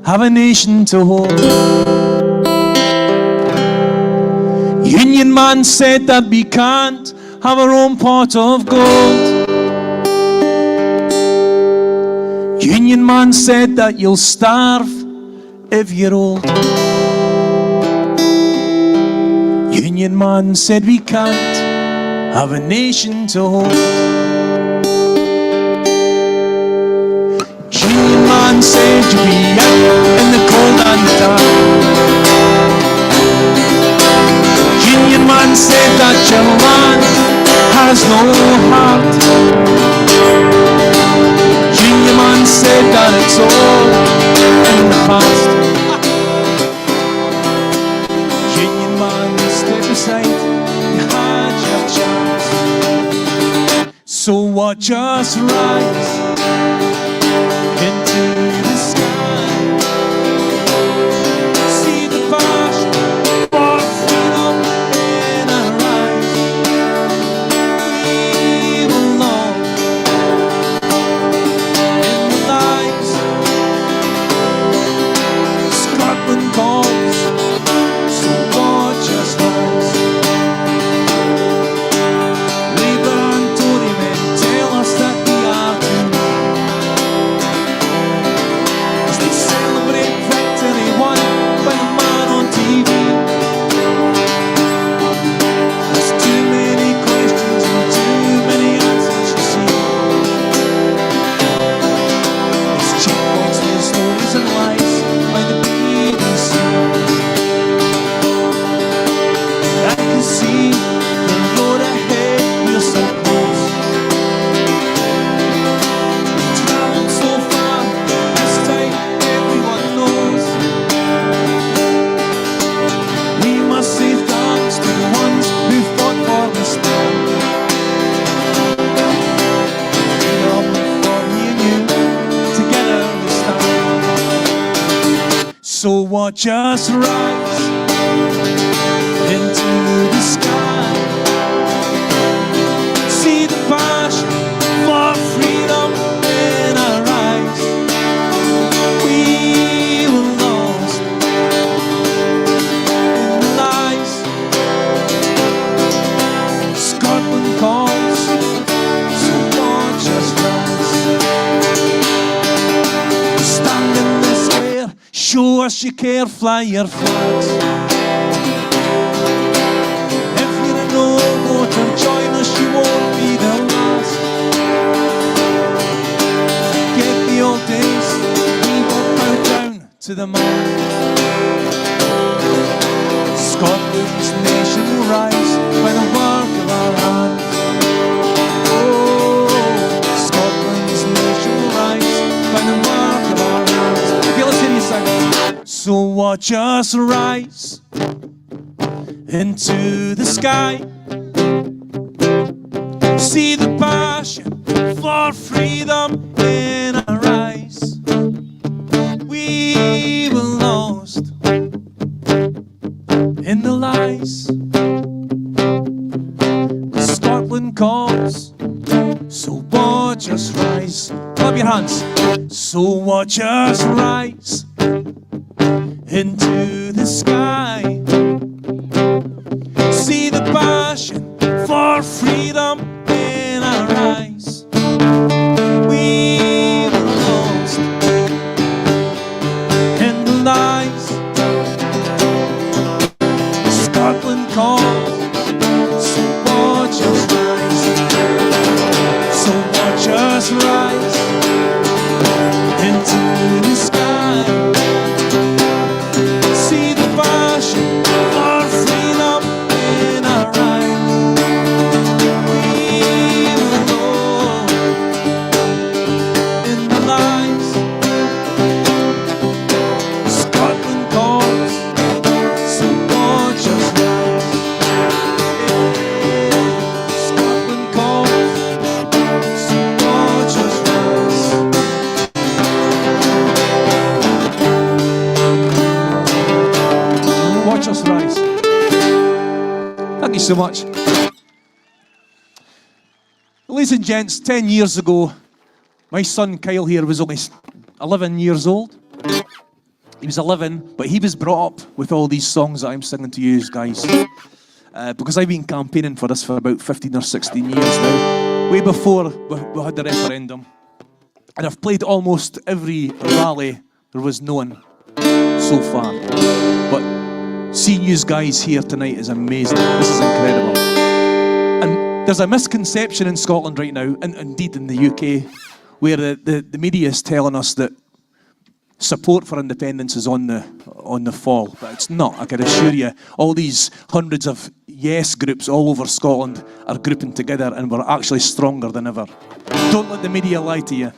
have a nation to hold. Union man said that we can't have our own pot of gold. Union man said that you'll starve if you're old. Union man said we can't have a nation to hold. Union man said you'll be out in the cold and dark. Union man said that you'll no heart. Junior man said that it's all in the past. Junior man, step aside, you had your chance. So watch us rise into the sky. See the passion for freedom in our eyes. We will know in the lives. Scotland calls, so watch us rise. Labour and Tory men tell us that we are too. As they celebrate victory won by the man on TV. There's too many questions and too many answers, you see. It's checkpoints with stories and lies by the BBC. I can see the road ahead, we're so close. We've travelled so far, this time everyone knows. We must say thanks to the ones who fought for the stand. Freedom for me and you, together we stand. So watch us rise into the sky. See the passion for freedom in our eyes. We were lost in the lies. Scotland calls, so watch us rise. Stand in the square, show us you care, fly your flags. If you're a no-voter, join us, you won't be the last. Forget the old days, we won't bow down to the man. Scotland's nation will rise by the work of our hands. Oh, Scotland's nation will rise by the work of our hands. Okay, let's hear you sing. So watch us rise into the sky. See the passion for freedom in our eyes. We were lost in the lies. Scotland calls, so watch us rise. Clap your hands. So watch us rise into the sky. See the passion for freedom in our eyes. We were lost in the lies. Scotland calls, so watch us rise. So watch us rise into the sky. See the passion for freedom in our eyes. We will know in the lies. Scotland calls, so watch us rise. Scotland calls, so watch us rise. Watch us rise. Thank you so much. Ladies and gents, 10 years ago, my son Kyle here was only 11 years old. He was 11, but he was brought up with all these songs that I'm singing to you guys. Because I've been campaigning for this for about 15 or 16 years now. Way before we had the referendum. And I've played almost every rally there was known so far. But seeing you guys here tonight is amazing. This is incredible. And there's a misconception in Scotland right now, and indeed in the UK, where the media is telling us that support for independence is on the fall, but it's not. I can assure you, all these hundreds of yes groups all over Scotland are grouping together and we're actually stronger than ever. Don't let the media lie to you.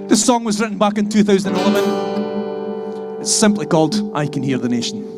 This song was written back in 2011. It's simply called I Can Hear the Nation.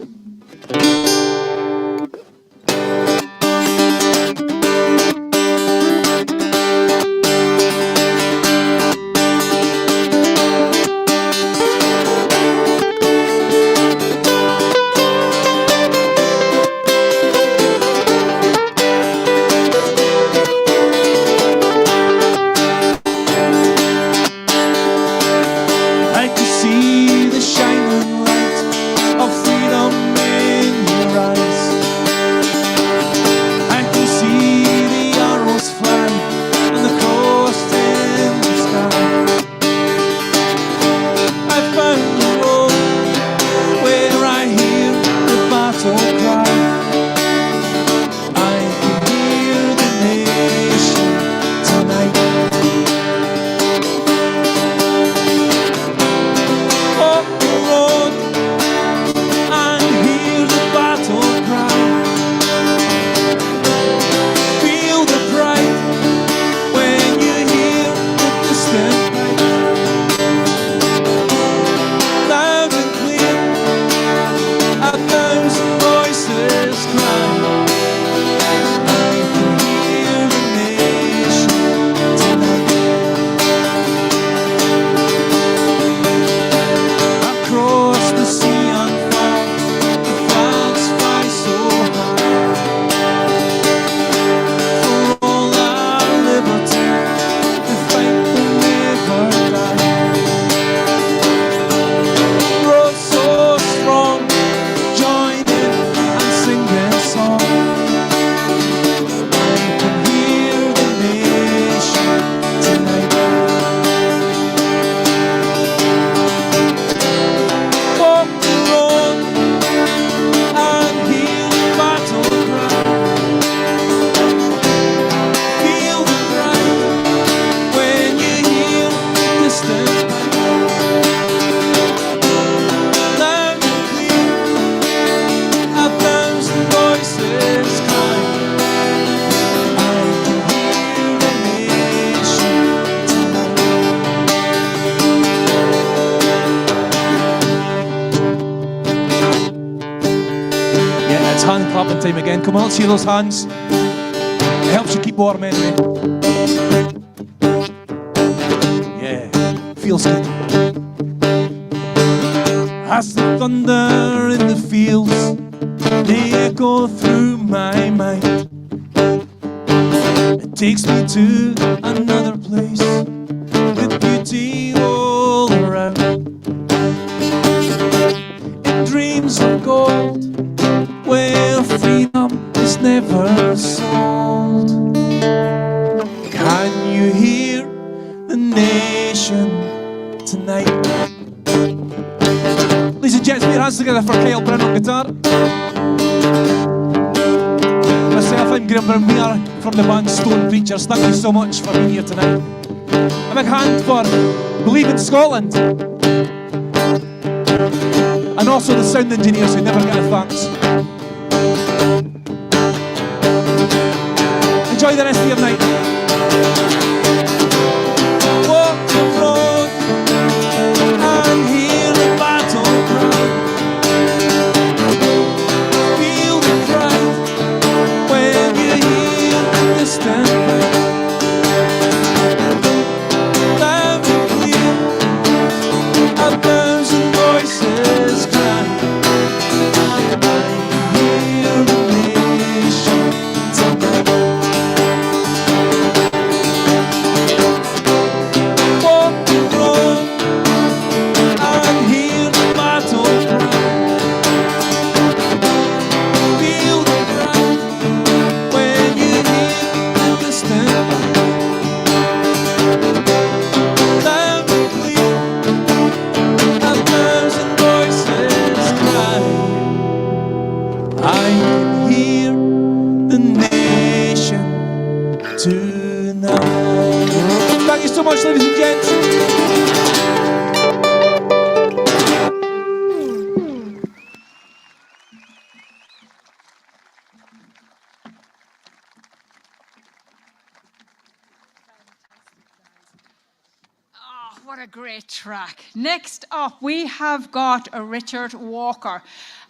Hand clapping time again. Come on, let's hear those hands. It helps you keep warm anyway. Yeah, feels good. As the thunder in the fields, they echo through my mind. It takes me to another place with beauty all around. In dreams of gold, where freedom is never sold. Can you hear the nation tonight? Ladies and gents, put your hands together for Kyle Bryn on guitar. Myself, I'm Graham Brown. We are from the band Stone Preachers. Thank you so much for being here tonight. A big hand for Believe in Scotland. And also the sound engineers who never get a thanks. Enjoy the rest of your night. Walk the road and hear the battle cry. Feel the pride when you hear the distant light. Loud and clear, a thousand voices cry. I hear the nation tonight. a great track. Next up, we have got Richard Walker.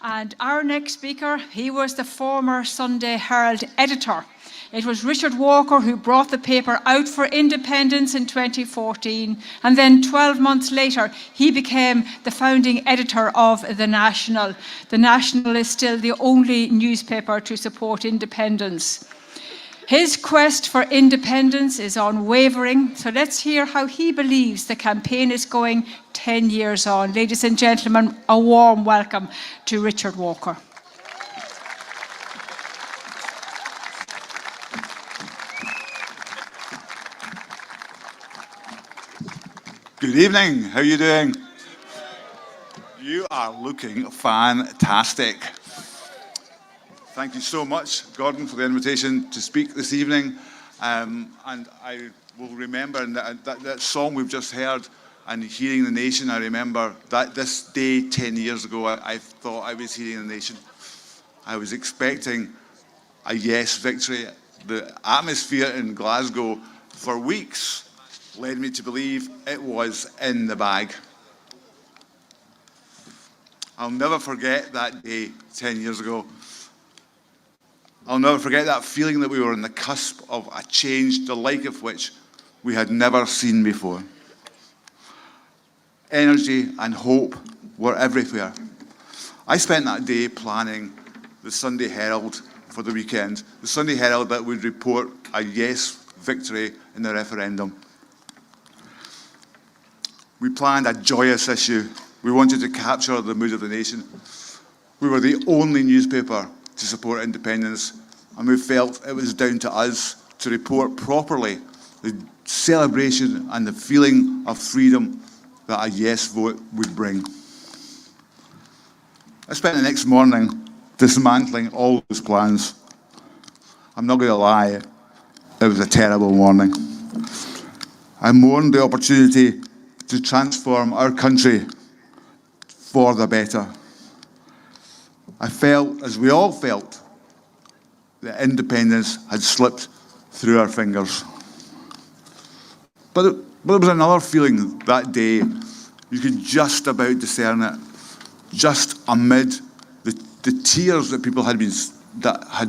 And our next speaker, he was the former Sunday Herald editor. It was Richard Walker who brought the paper out for independence in 2014. And then 12 months later, he became the founding editor of The National. The National is still the only newspaper to support independence. His quest for independence is unwavering, so let's hear how he believes the campaign is going 10 years on. Ladies and gentlemen, a warm welcome to Richard Walker. Good evening, how are you doing? You are looking fantastic. Thank you so much, Gordon, for the invitation to speak this evening. And I will remember that song we've just heard, and Hearing the Nation. I remember that this day 10 years ago, I thought I was hearing the nation. I was expecting a yes victory. The atmosphere in Glasgow for weeks led me to believe it was in the bag. I'll never forget that day 10 years ago. I'll never forget that feeling that we were on the cusp of a change, the like of which we had never seen before. Energy and hope were everywhere. I spent that day planning the Sunday Herald for the weekend, the Sunday Herald that would report a yes victory in the referendum. We planned a joyous issue. We wanted to capture the mood of the nation. We were the only newspaper to support independence, and we felt it was down to us to report properly the celebration and the feeling of freedom that a yes vote would bring. I spent the next morning dismantling all those plans. I'm not going to lie, it was a terrible morning. I mourned the opportunity to transform our country for the better. I felt, as we all felt, that independence had slipped through our fingers. But there was another feeling that day. You could just about discern it, just amid the tears that people had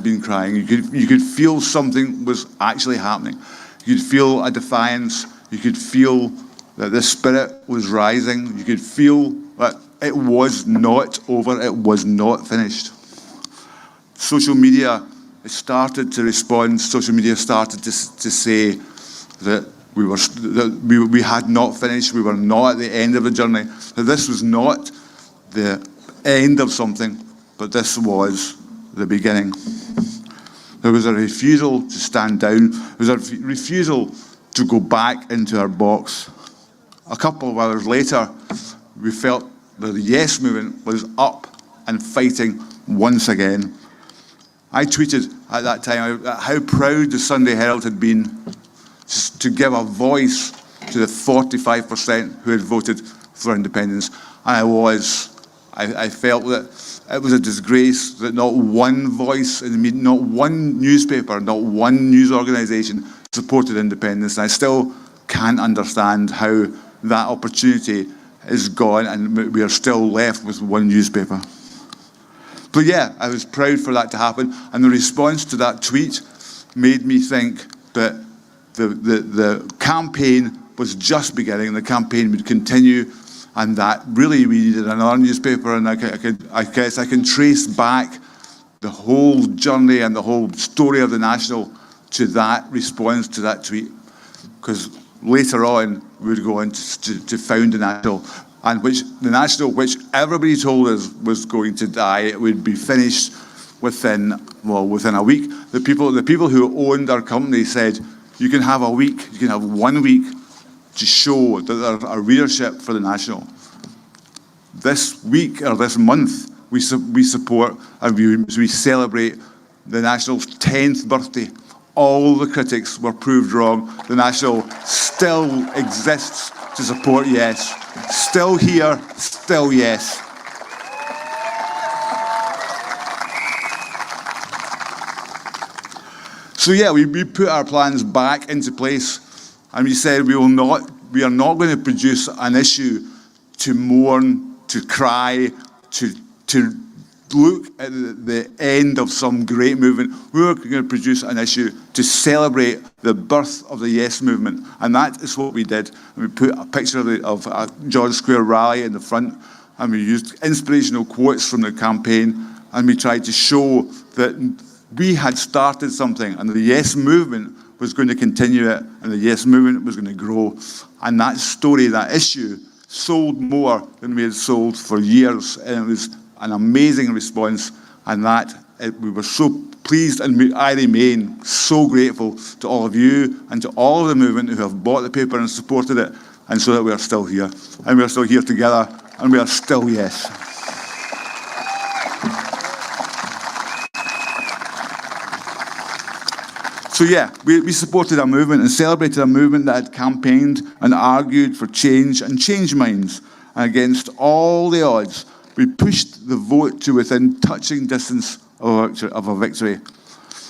been crying. You could feel something was actually happening. You could feel a defiance. You could feel that the spirit was rising. You could feel that it was not over. It was not finished. Social media started to respond. Social media started to say that we had not finished. We were not at the end of the journey. That this was not the end of something, but this was the beginning. There was a refusal to stand down. There was a refusal to go back into our box. A couple of hours later, we felt that the yes movement was up and fighting once again. I tweeted at that time how proud the Sunday Herald had been to give a voice to the 45% who had voted for independence. And I felt that it was a disgrace that not one voice in the media, not one newspaper, not one news organisation supported independence. And I still can't understand how that opportunity is gone and we are still left with one newspaper. But yeah, I was proud for that to happen, and the response to that tweet made me think that the campaign was just beginning, the campaign would continue, and that really we needed another newspaper. And I guess I can trace back the whole journey and the whole story of the National to that response to that tweet, because later on we would go on to found the National, and the National, which everybody told us was going to die, it would be finished within a week. The people who owned our company said, you can have a week, you can have 1 week to show that there's a readership for the National. This week, or this month, we support and we celebrate the National's 10th birthday. All the critics were proved wrong. The National still exists to support yes. Still here, still yes. So yeah, we put our plans back into place, and we said we will not we are not going to produce an issue to mourn, to cry, to look at the end of some great movement. We're going to produce an issue to celebrate the birth of the Yes movement. And that is what we did. We put a picture of a George Square rally in the front, and we used inspirational quotes from the campaign, and we tried to show that we had started something, and the Yes movement was going to continue it, and the Yes movement was going to grow. And that story, that issue, sold more than we had sold for years, and it was an amazing response, and we were so pleased, and I remain so grateful to all of you and to all of the movement who have bought the paper and supported it, and so that we are still here, and we are still here together, and we are still Yes. So yeah, we supported a movement and celebrated a movement that had campaigned and argued for change and change minds. And against all the odds, we pushed the vote to within touching distance of a victory.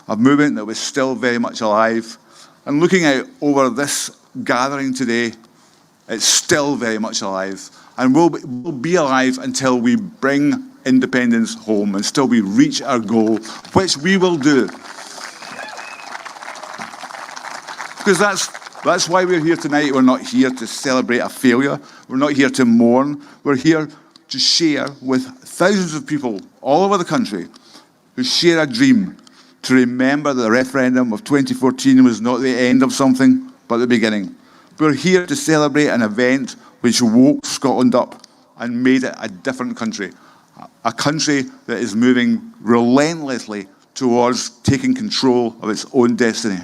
A movement that was still very much alive. And looking out over this gathering today, it's still very much alive. And will be alive until we bring independence home, until we reach our goal, which we will do. Because that's why we're here tonight. We're not here to celebrate a failure. We're not here to mourn. We're here to share with thousands of people all over the country who share a dream, to remember that the referendum of 2014 was not the end of something, but the beginning. We're here to celebrate an event which woke Scotland up and made it a different country. A country that is moving relentlessly towards taking control of its own destiny.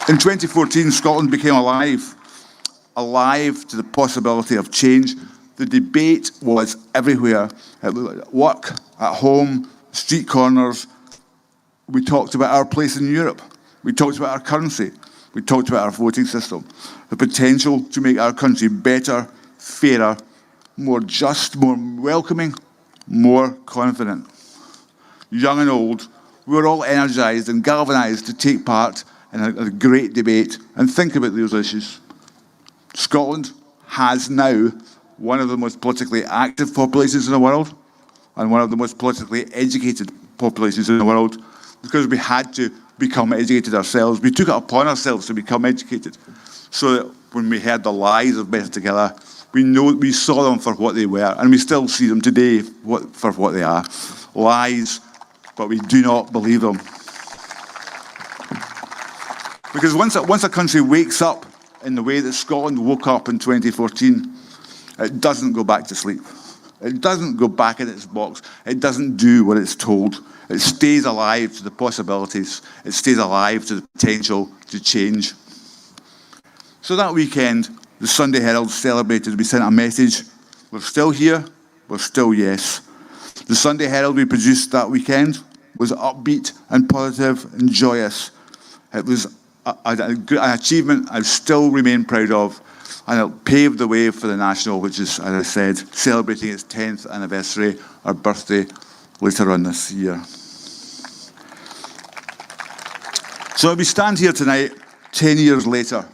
In 2014, Scotland became alive to the possibility of change. The debate was everywhere, at work, at home, street corners. We talked about our place in Europe. We talked about our currency. We talked about our voting system. The potential to make our country better, fairer, more just, more welcoming, more confident. Young and old, we were all energised and galvanised to take part in a great debate and think about those issues. Scotland has now one of the most politically active populations in the world and one of the most politically educated populations in the world, because we had to become educated ourselves. We took it upon ourselves to become educated, so that when we heard the lies of Better Together, we saw them for what they were, and we still see them today for what they are. Lies, but we do not believe them. Because once a country wakes up in the way that Scotland woke up in 2014, it doesn't go back to sleep. It doesn't go back in its box. It doesn't do what it's told. It stays alive to the possibilities. It stays alive to the potential to change. So that weekend, the Sunday Herald celebrated. We sent a message. We're still here. We're still Yes. The Sunday Herald we produced that weekend was upbeat and positive and joyous. It was an achievement I still remain proud of, and it paved the way for the National, which is, as I said, celebrating its 10th anniversary, our birthday, later on this year. So we stand here tonight, 10 years later.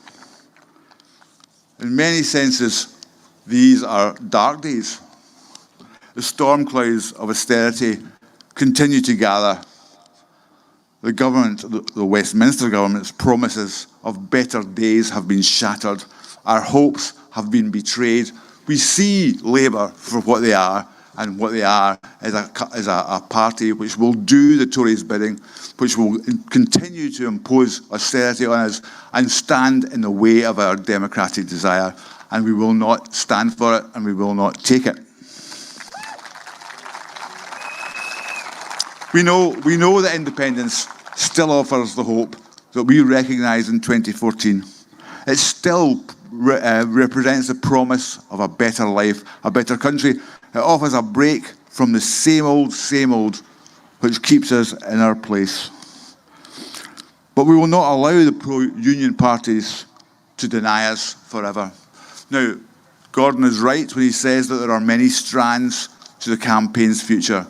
In many senses, these are dark days. The storm clouds of austerity continue to gather. The government, the Westminster government's promises of better days have been shattered. Our hopes have been betrayed. We see Labour for what they are, and what they are is a party which will do the Tories' bidding, which will continue to impose austerity on us and stand in the way of our democratic desire. And we will not stand for it, and we will not take it. We know that independence still offers the hope that we recognised in 2014. It still represents the promise of a better life, a better country. It offers a break from the same old, which keeps us in our place. But we will not allow the pro-union parties to deny us forever. Now, Gordon is right when he says that there are many strands to the campaign's future.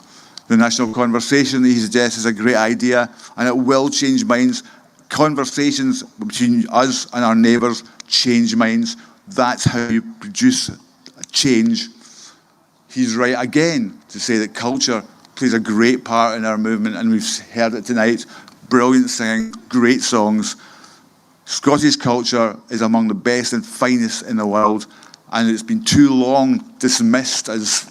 The national conversation that he suggests is a great idea, and it will change minds. Conversations between us and our neighbours change minds. That's how you produce change. He's right again to say that culture plays a great part in our movement, and we've heard it tonight. Brilliant singing, great songs. Scottish culture is among the best and finest in the world, and it's been too long dismissed as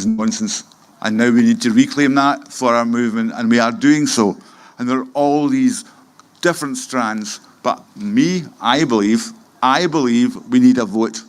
nonsense. And now we need to reclaim that for our movement, and we are doing so. And there are all these different strands, but I believe we need a vote.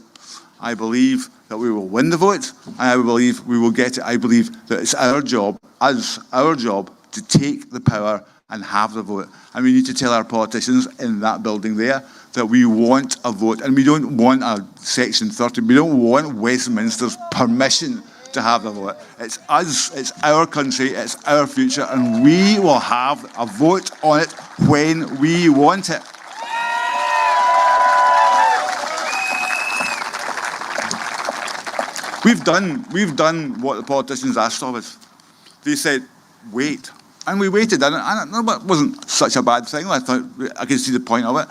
I believe that we will win the vote, and I believe we will get it. I believe that it's our job to take the power and have the vote. And we need to tell our politicians in that building there that we want a vote, and we don't want a Section 30. We don't want Westminster's permission to have the vote. It's us, it's our country, it's our future, and we will have a vote on it when we want it. We've done what the politicians asked of us. They said, wait. And we waited, and it wasn't such a bad thing. I thought I could see the point of it.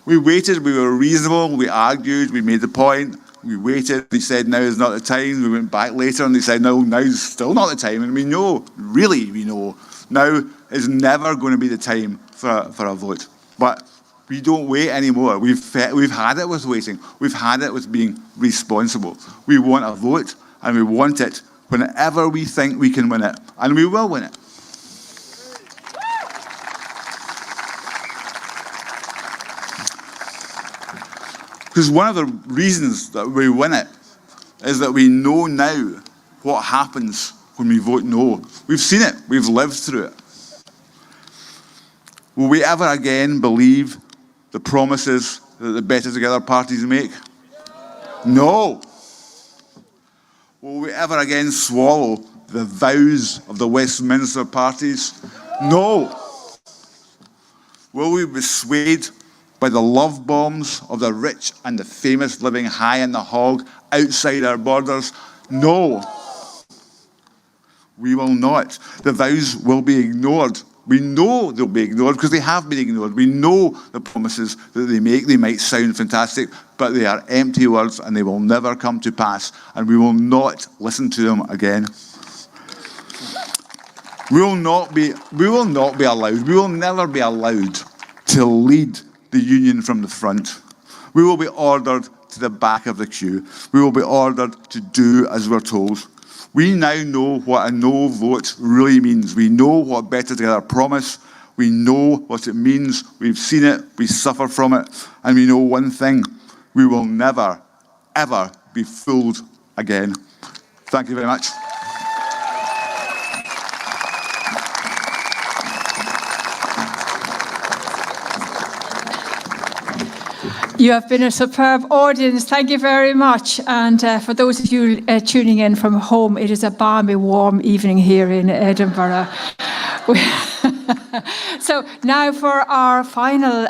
We waited, we were reasonable, we argued, we made the point, we waited. They said, now is not the time. We went back later and they said, no, now's still not the time. And we know, really we know, now is never going to be the time for a vote. But we don't wait anymore. We've had it with waiting. We've had it with being responsible. We want a vote, and we want it whenever we think we can win it. And we will win it. Because one of the reasons that we win it is that we know now what happens when we vote no. We've seen it. We've lived through it. Will we ever again believe the promises that the Better Together parties make? No. Will we ever again swallow the vows of the Westminster parties? No. Will we be swayed by the love bombs of the rich and the famous living high in the hog outside our borders? No. We will not. The vows will be ignored. We know they'll be ignored because they have been ignored. We know the promises that they make. They might sound fantastic, but they are empty words and they will never come to pass, and we will not listen to them again. We will not be allowed, we will never be allowed to lead the union from the front. We will be ordered to the back of the queue. We will be ordered to do as we're told. We now know what a no vote really means. We know what Better Together promise. We know what it means. We've seen it. We suffer from it. And we know one thing. We will never, ever be fooled again. Thank you very much. You have been a superb audience. Thank you very much. And for those of you tuning in from home, it is a balmy, warm evening here in Edinburgh. So now for our final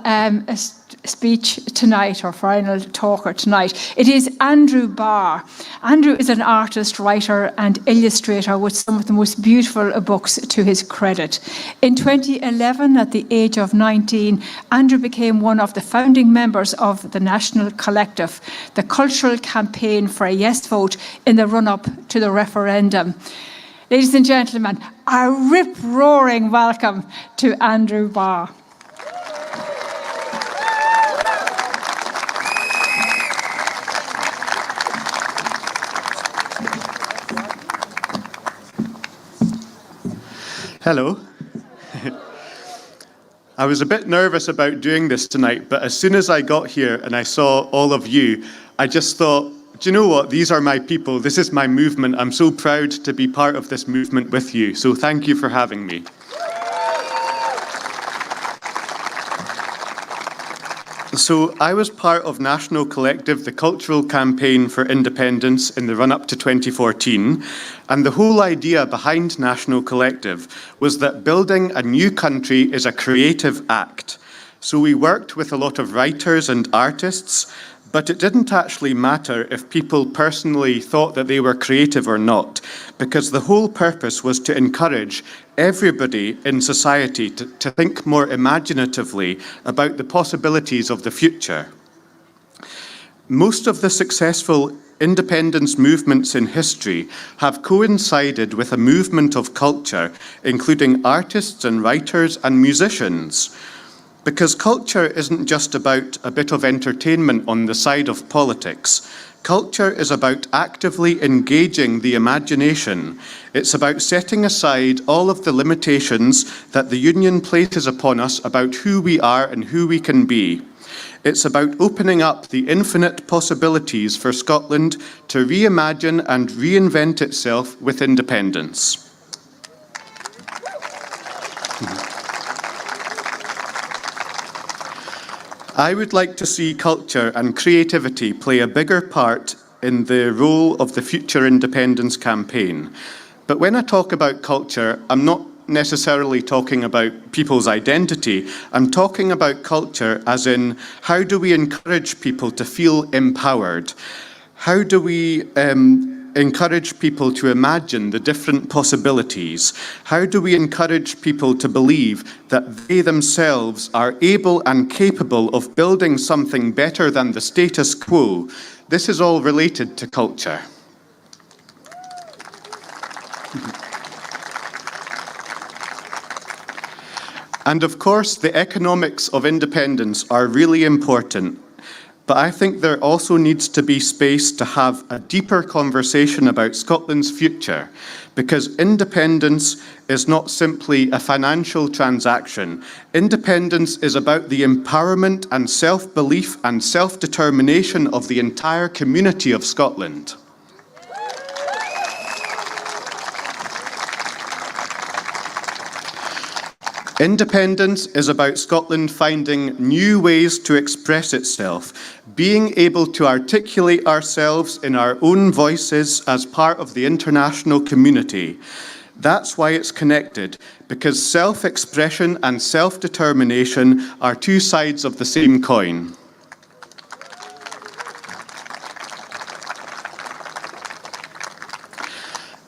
speech tonight, or final talker tonight. It is Andrew Barr. Andrew is an artist, writer and illustrator with some of the most beautiful books to his credit. In 2011, at the age of 19, Andrew became one of the founding members of the National Collective, the cultural campaign for a yes vote in the run-up to the referendum. Ladies and gentlemen, a rip-roaring welcome to Andrew Barr. Hello. I was a bit nervous about doing this tonight, but as soon as I got here and I saw all of you, I just thought, do you know what? These are my people. This is my movement. I'm so proud to be part of this movement with you. So thank you for having me. So I was part of National Collective, the cultural campaign for independence in the run-up to 2014. And the whole idea behind National Collective was that building a new country is a creative act. So we worked with a lot of writers and artists, But it didn't actually matter if people personally thought that they were creative or not, because the whole purpose was to encourage everybody in society to think more imaginatively about the possibilities of the future. Most of the successful independence movements in history have coincided with a movement of culture, including artists and writers and musicians. Because culture isn't just about a bit of entertainment on the side of politics. Culture is about actively engaging the imagination. It's about setting aside all of the limitations that the Union places upon us about who we are and who we can be. It's about opening up the infinite possibilities for Scotland to reimagine and reinvent itself with independence. I would like to see culture and creativity play a bigger part in the role of the future independence campaign. But when I talk about culture, I'm not necessarily talking about people's identity. I'm talking about culture as in, how do we encourage people to feel empowered? How do we encourage people to imagine the different possibilities? How do we encourage people to believe that they themselves are able and capable of building something better than the status quo? This is all related to culture. And of course, the economics of independence are really important. But I think there also needs to be space to have a deeper conversation about Scotland's future, because independence is not simply a financial transaction. Independence is about the empowerment and self-belief and self-determination of the entire community of Scotland. Independence is about Scotland finding new ways to express itself, being able to articulate ourselves in our own voices as part of the international community. That's why it's connected, because self-expression and self-determination are two sides of the same coin.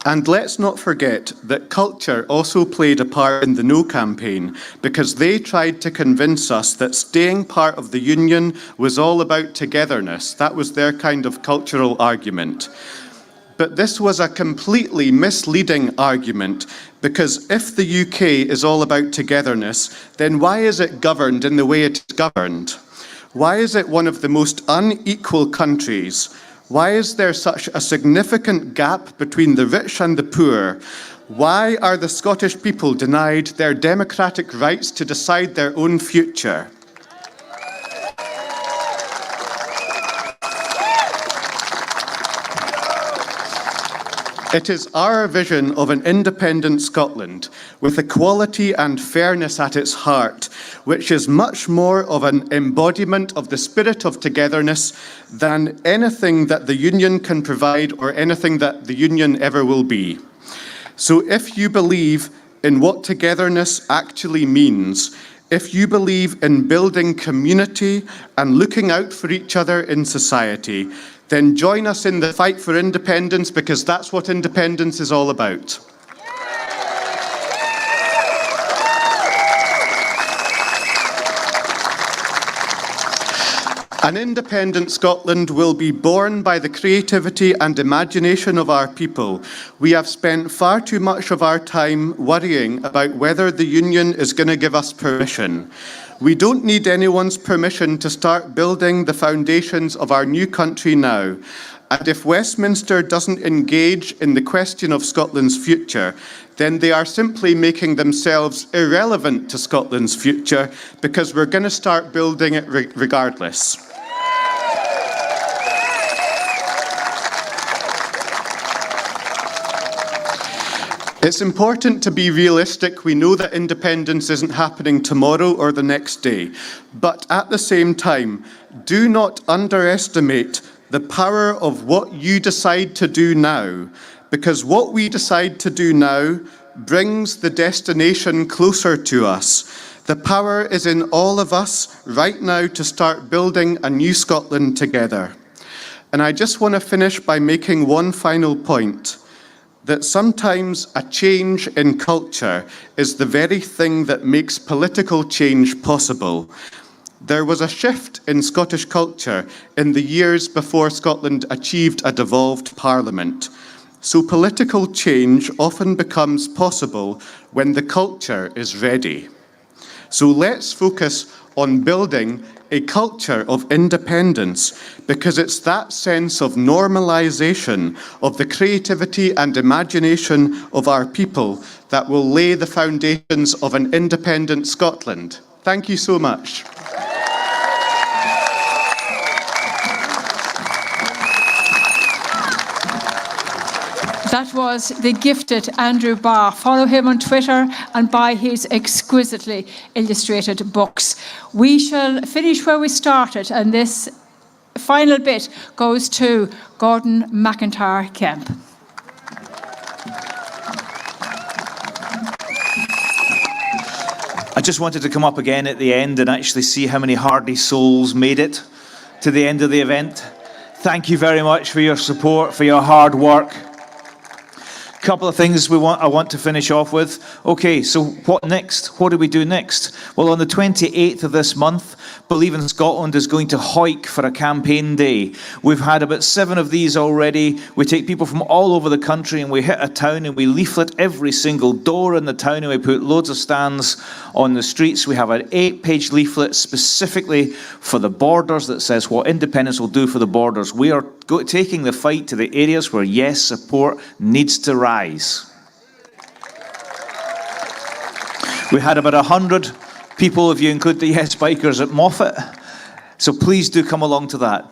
And let's not forget that culture also played a part in the No campaign, because they tried to convince us that staying part of the Union was all about togetherness. That was their kind of cultural argument. But this was a completely misleading argument, because if the UK is all about togetherness, then why is it governed in the way it is governed? Why is it one of the most unequal countries? Why is there such a significant gap between the rich and the poor? Why are the Scottish people denied their democratic rights to decide their own future? It is our vision of an independent Scotland, with equality and fairness at its heart, which is much more of an embodiment of the spirit of togetherness than anything that the Union can provide or anything that the Union ever will be. So if you believe in what togetherness actually means, if you believe in building community and looking out for each other in society, then join us in the fight for independence, because that's what independence is all about. An independent Scotland will be born by the creativity and imagination of our people. We have spent far too much of our time worrying about whether the Union is going to give us permission. We don't need anyone's permission to start building the foundations of our new country now. And if Westminster doesn't engage in the question of Scotland's future, then they are simply making themselves irrelevant to Scotland's future, because we're going to start building it regardless. It's important to be realistic. We know that independence isn't happening tomorrow or the next day. But at the same time, do not underestimate the power of what you decide to do now. Because what we decide to do now brings the destination closer to us. The power is in all of us right now to start building a new Scotland together. And I just want to finish by making one final point, that sometimes a change in culture is the very thing that makes political change possible. There was a shift in Scottish culture in the years before Scotland achieved a devolved parliament. So political change often becomes possible when the culture is ready. So let's focus on building a culture of independence, because it's that sense of normalisation of the creativity and imagination of our people that will lay the foundations of an independent Scotland. Thank you so much. That was the gifted Andrew Barr. Follow him on Twitter and buy his exquisitely illustrated books. We shall finish where we started, and this final bit goes to Gordon McIntyre-Kemp. I just wanted to come up again at the end and actually see how many hardy souls made it to the end of the event. Thank you very much for your support, for your hard work. Couple of things I want to finish off with. Okay, so what next? What do we do next? Well, on the 28th of this month, Believe in Scotland is going to hike for a campaign day. We've had about 7 of these already. We take people from all over the country and we hit a town and we leaflet every single door in the town and we put loads of stands on the streets. We have an 8-page leaflet specifically for the borders that says what independence will do for the borders. We are taking the fight to the areas where yes support needs to rise. We had about 100 people, if you include the Yes Bikers at Moffat. So please do come along to that.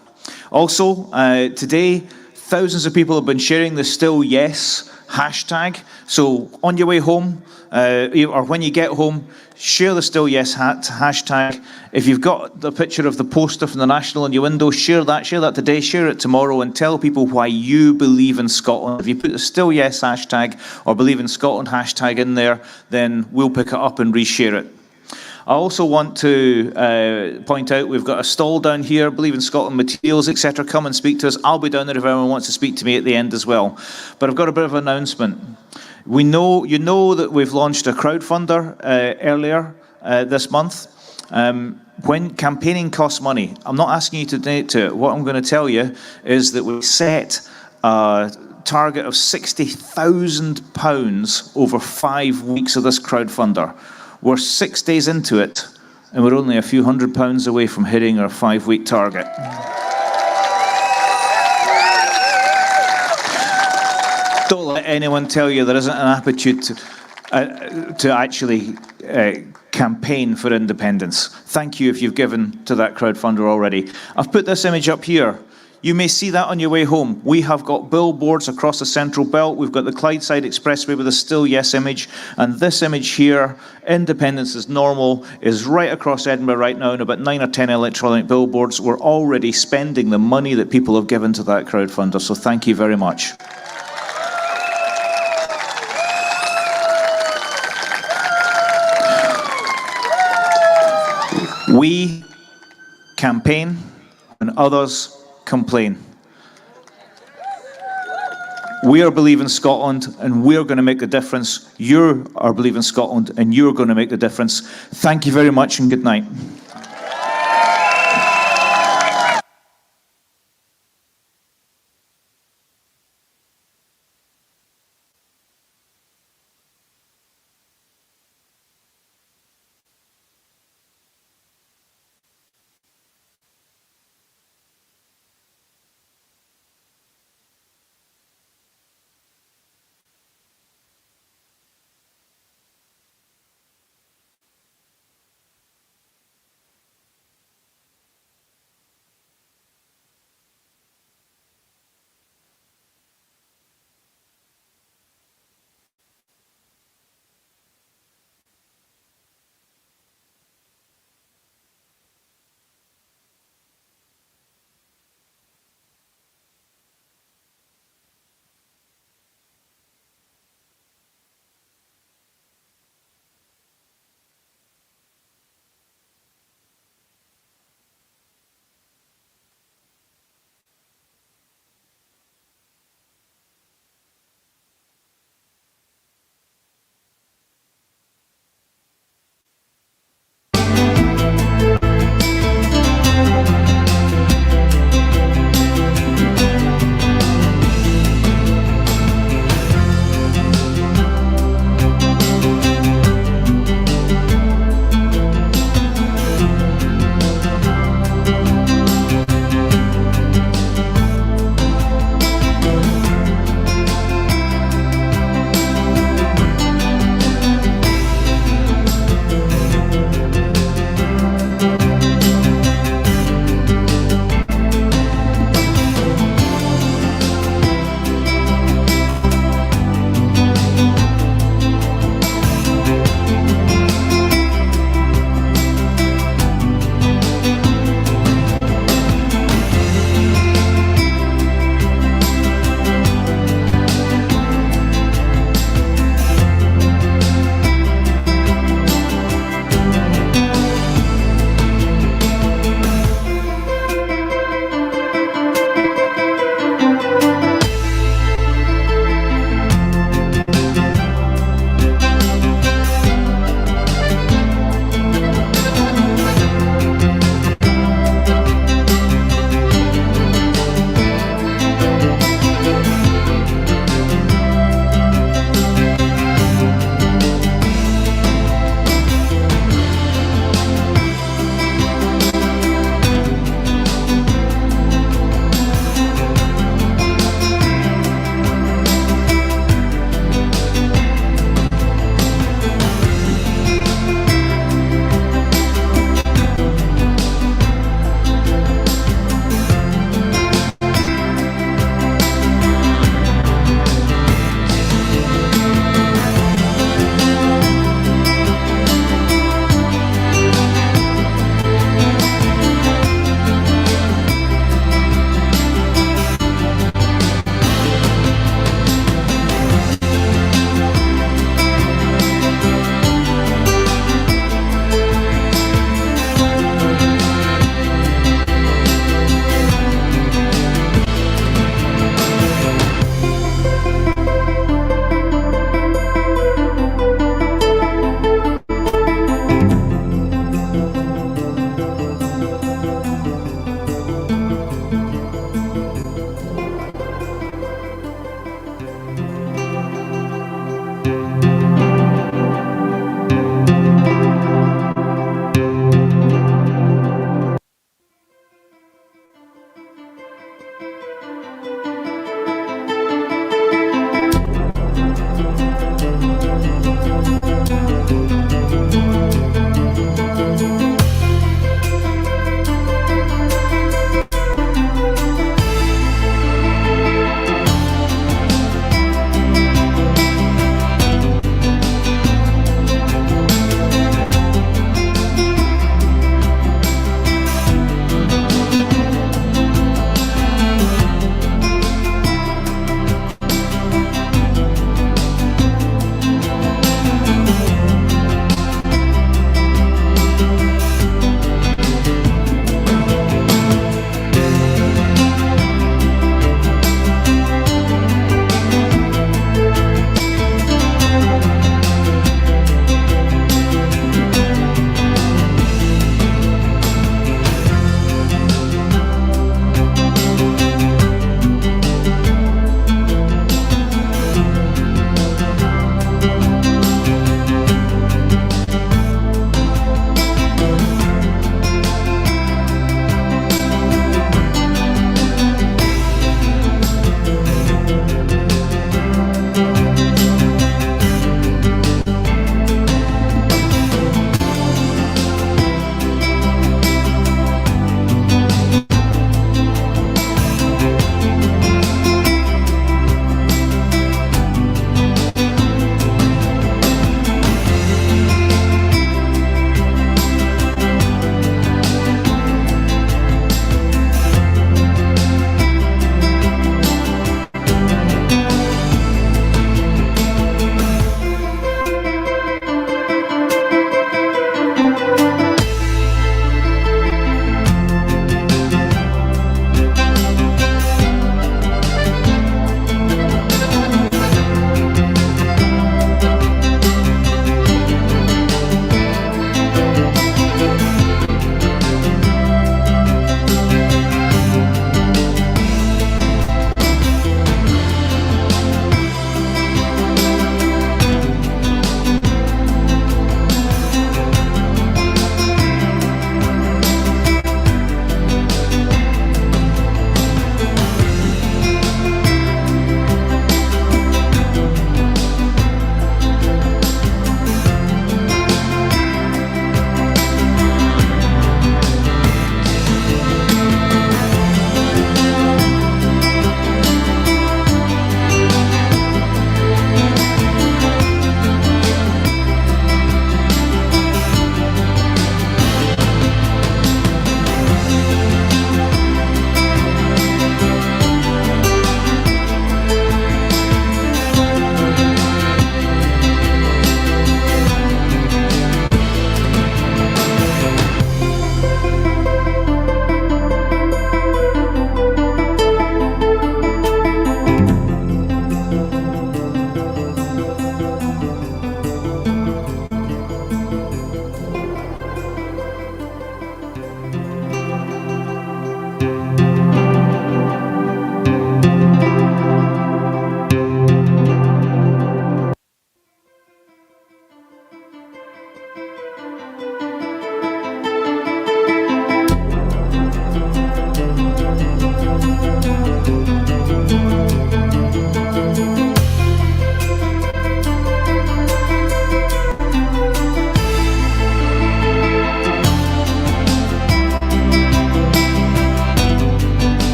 Also, today, thousands of people have been sharing the Still Yes hashtag. So on your way home, or when you get home, share the Still Yes hashtag. If you've got the picture of the poster from the National on your window, share that today, share it tomorrow, and tell people why you believe in Scotland. If you put the Still Yes hashtag or Believe in Scotland hashtag in there, then we'll pick it up and reshare it. I also want to point out we've got a stall down here, Believe in Scotland materials, etc. Come and speak to us. I'll be down there if anyone wants to speak to me at the end as well. But I've got a bit of an announcement. You know that we've launched a crowdfunder earlier this month. When campaigning costs money, I'm not asking you to donate to it. What I'm going to tell you is that we set a target of £60,000 over 5 weeks of this crowdfunder. We're 6 days into it, and we're only a few £100 away from hitting our 5-week target. Don't let anyone tell you there isn't an aptitude to actually campaign for independence. Thank you if you've given to that crowdfunder already. I've put this image up here. You may see that on your way home. We have got billboards across the Central Belt. We've got the Clydeside Expressway with a Still Yes image. And this image here, Independence is Normal, is right across Edinburgh right now, and about 9 or 10 electronic billboards. We're already spending the money that people have given to that crowdfunder, so thank you very much. We campaign when others complain. We are Believe in Scotland and we're going to make the difference. You are Believe in Scotland and you're going to make the difference. Thank you very much and good night.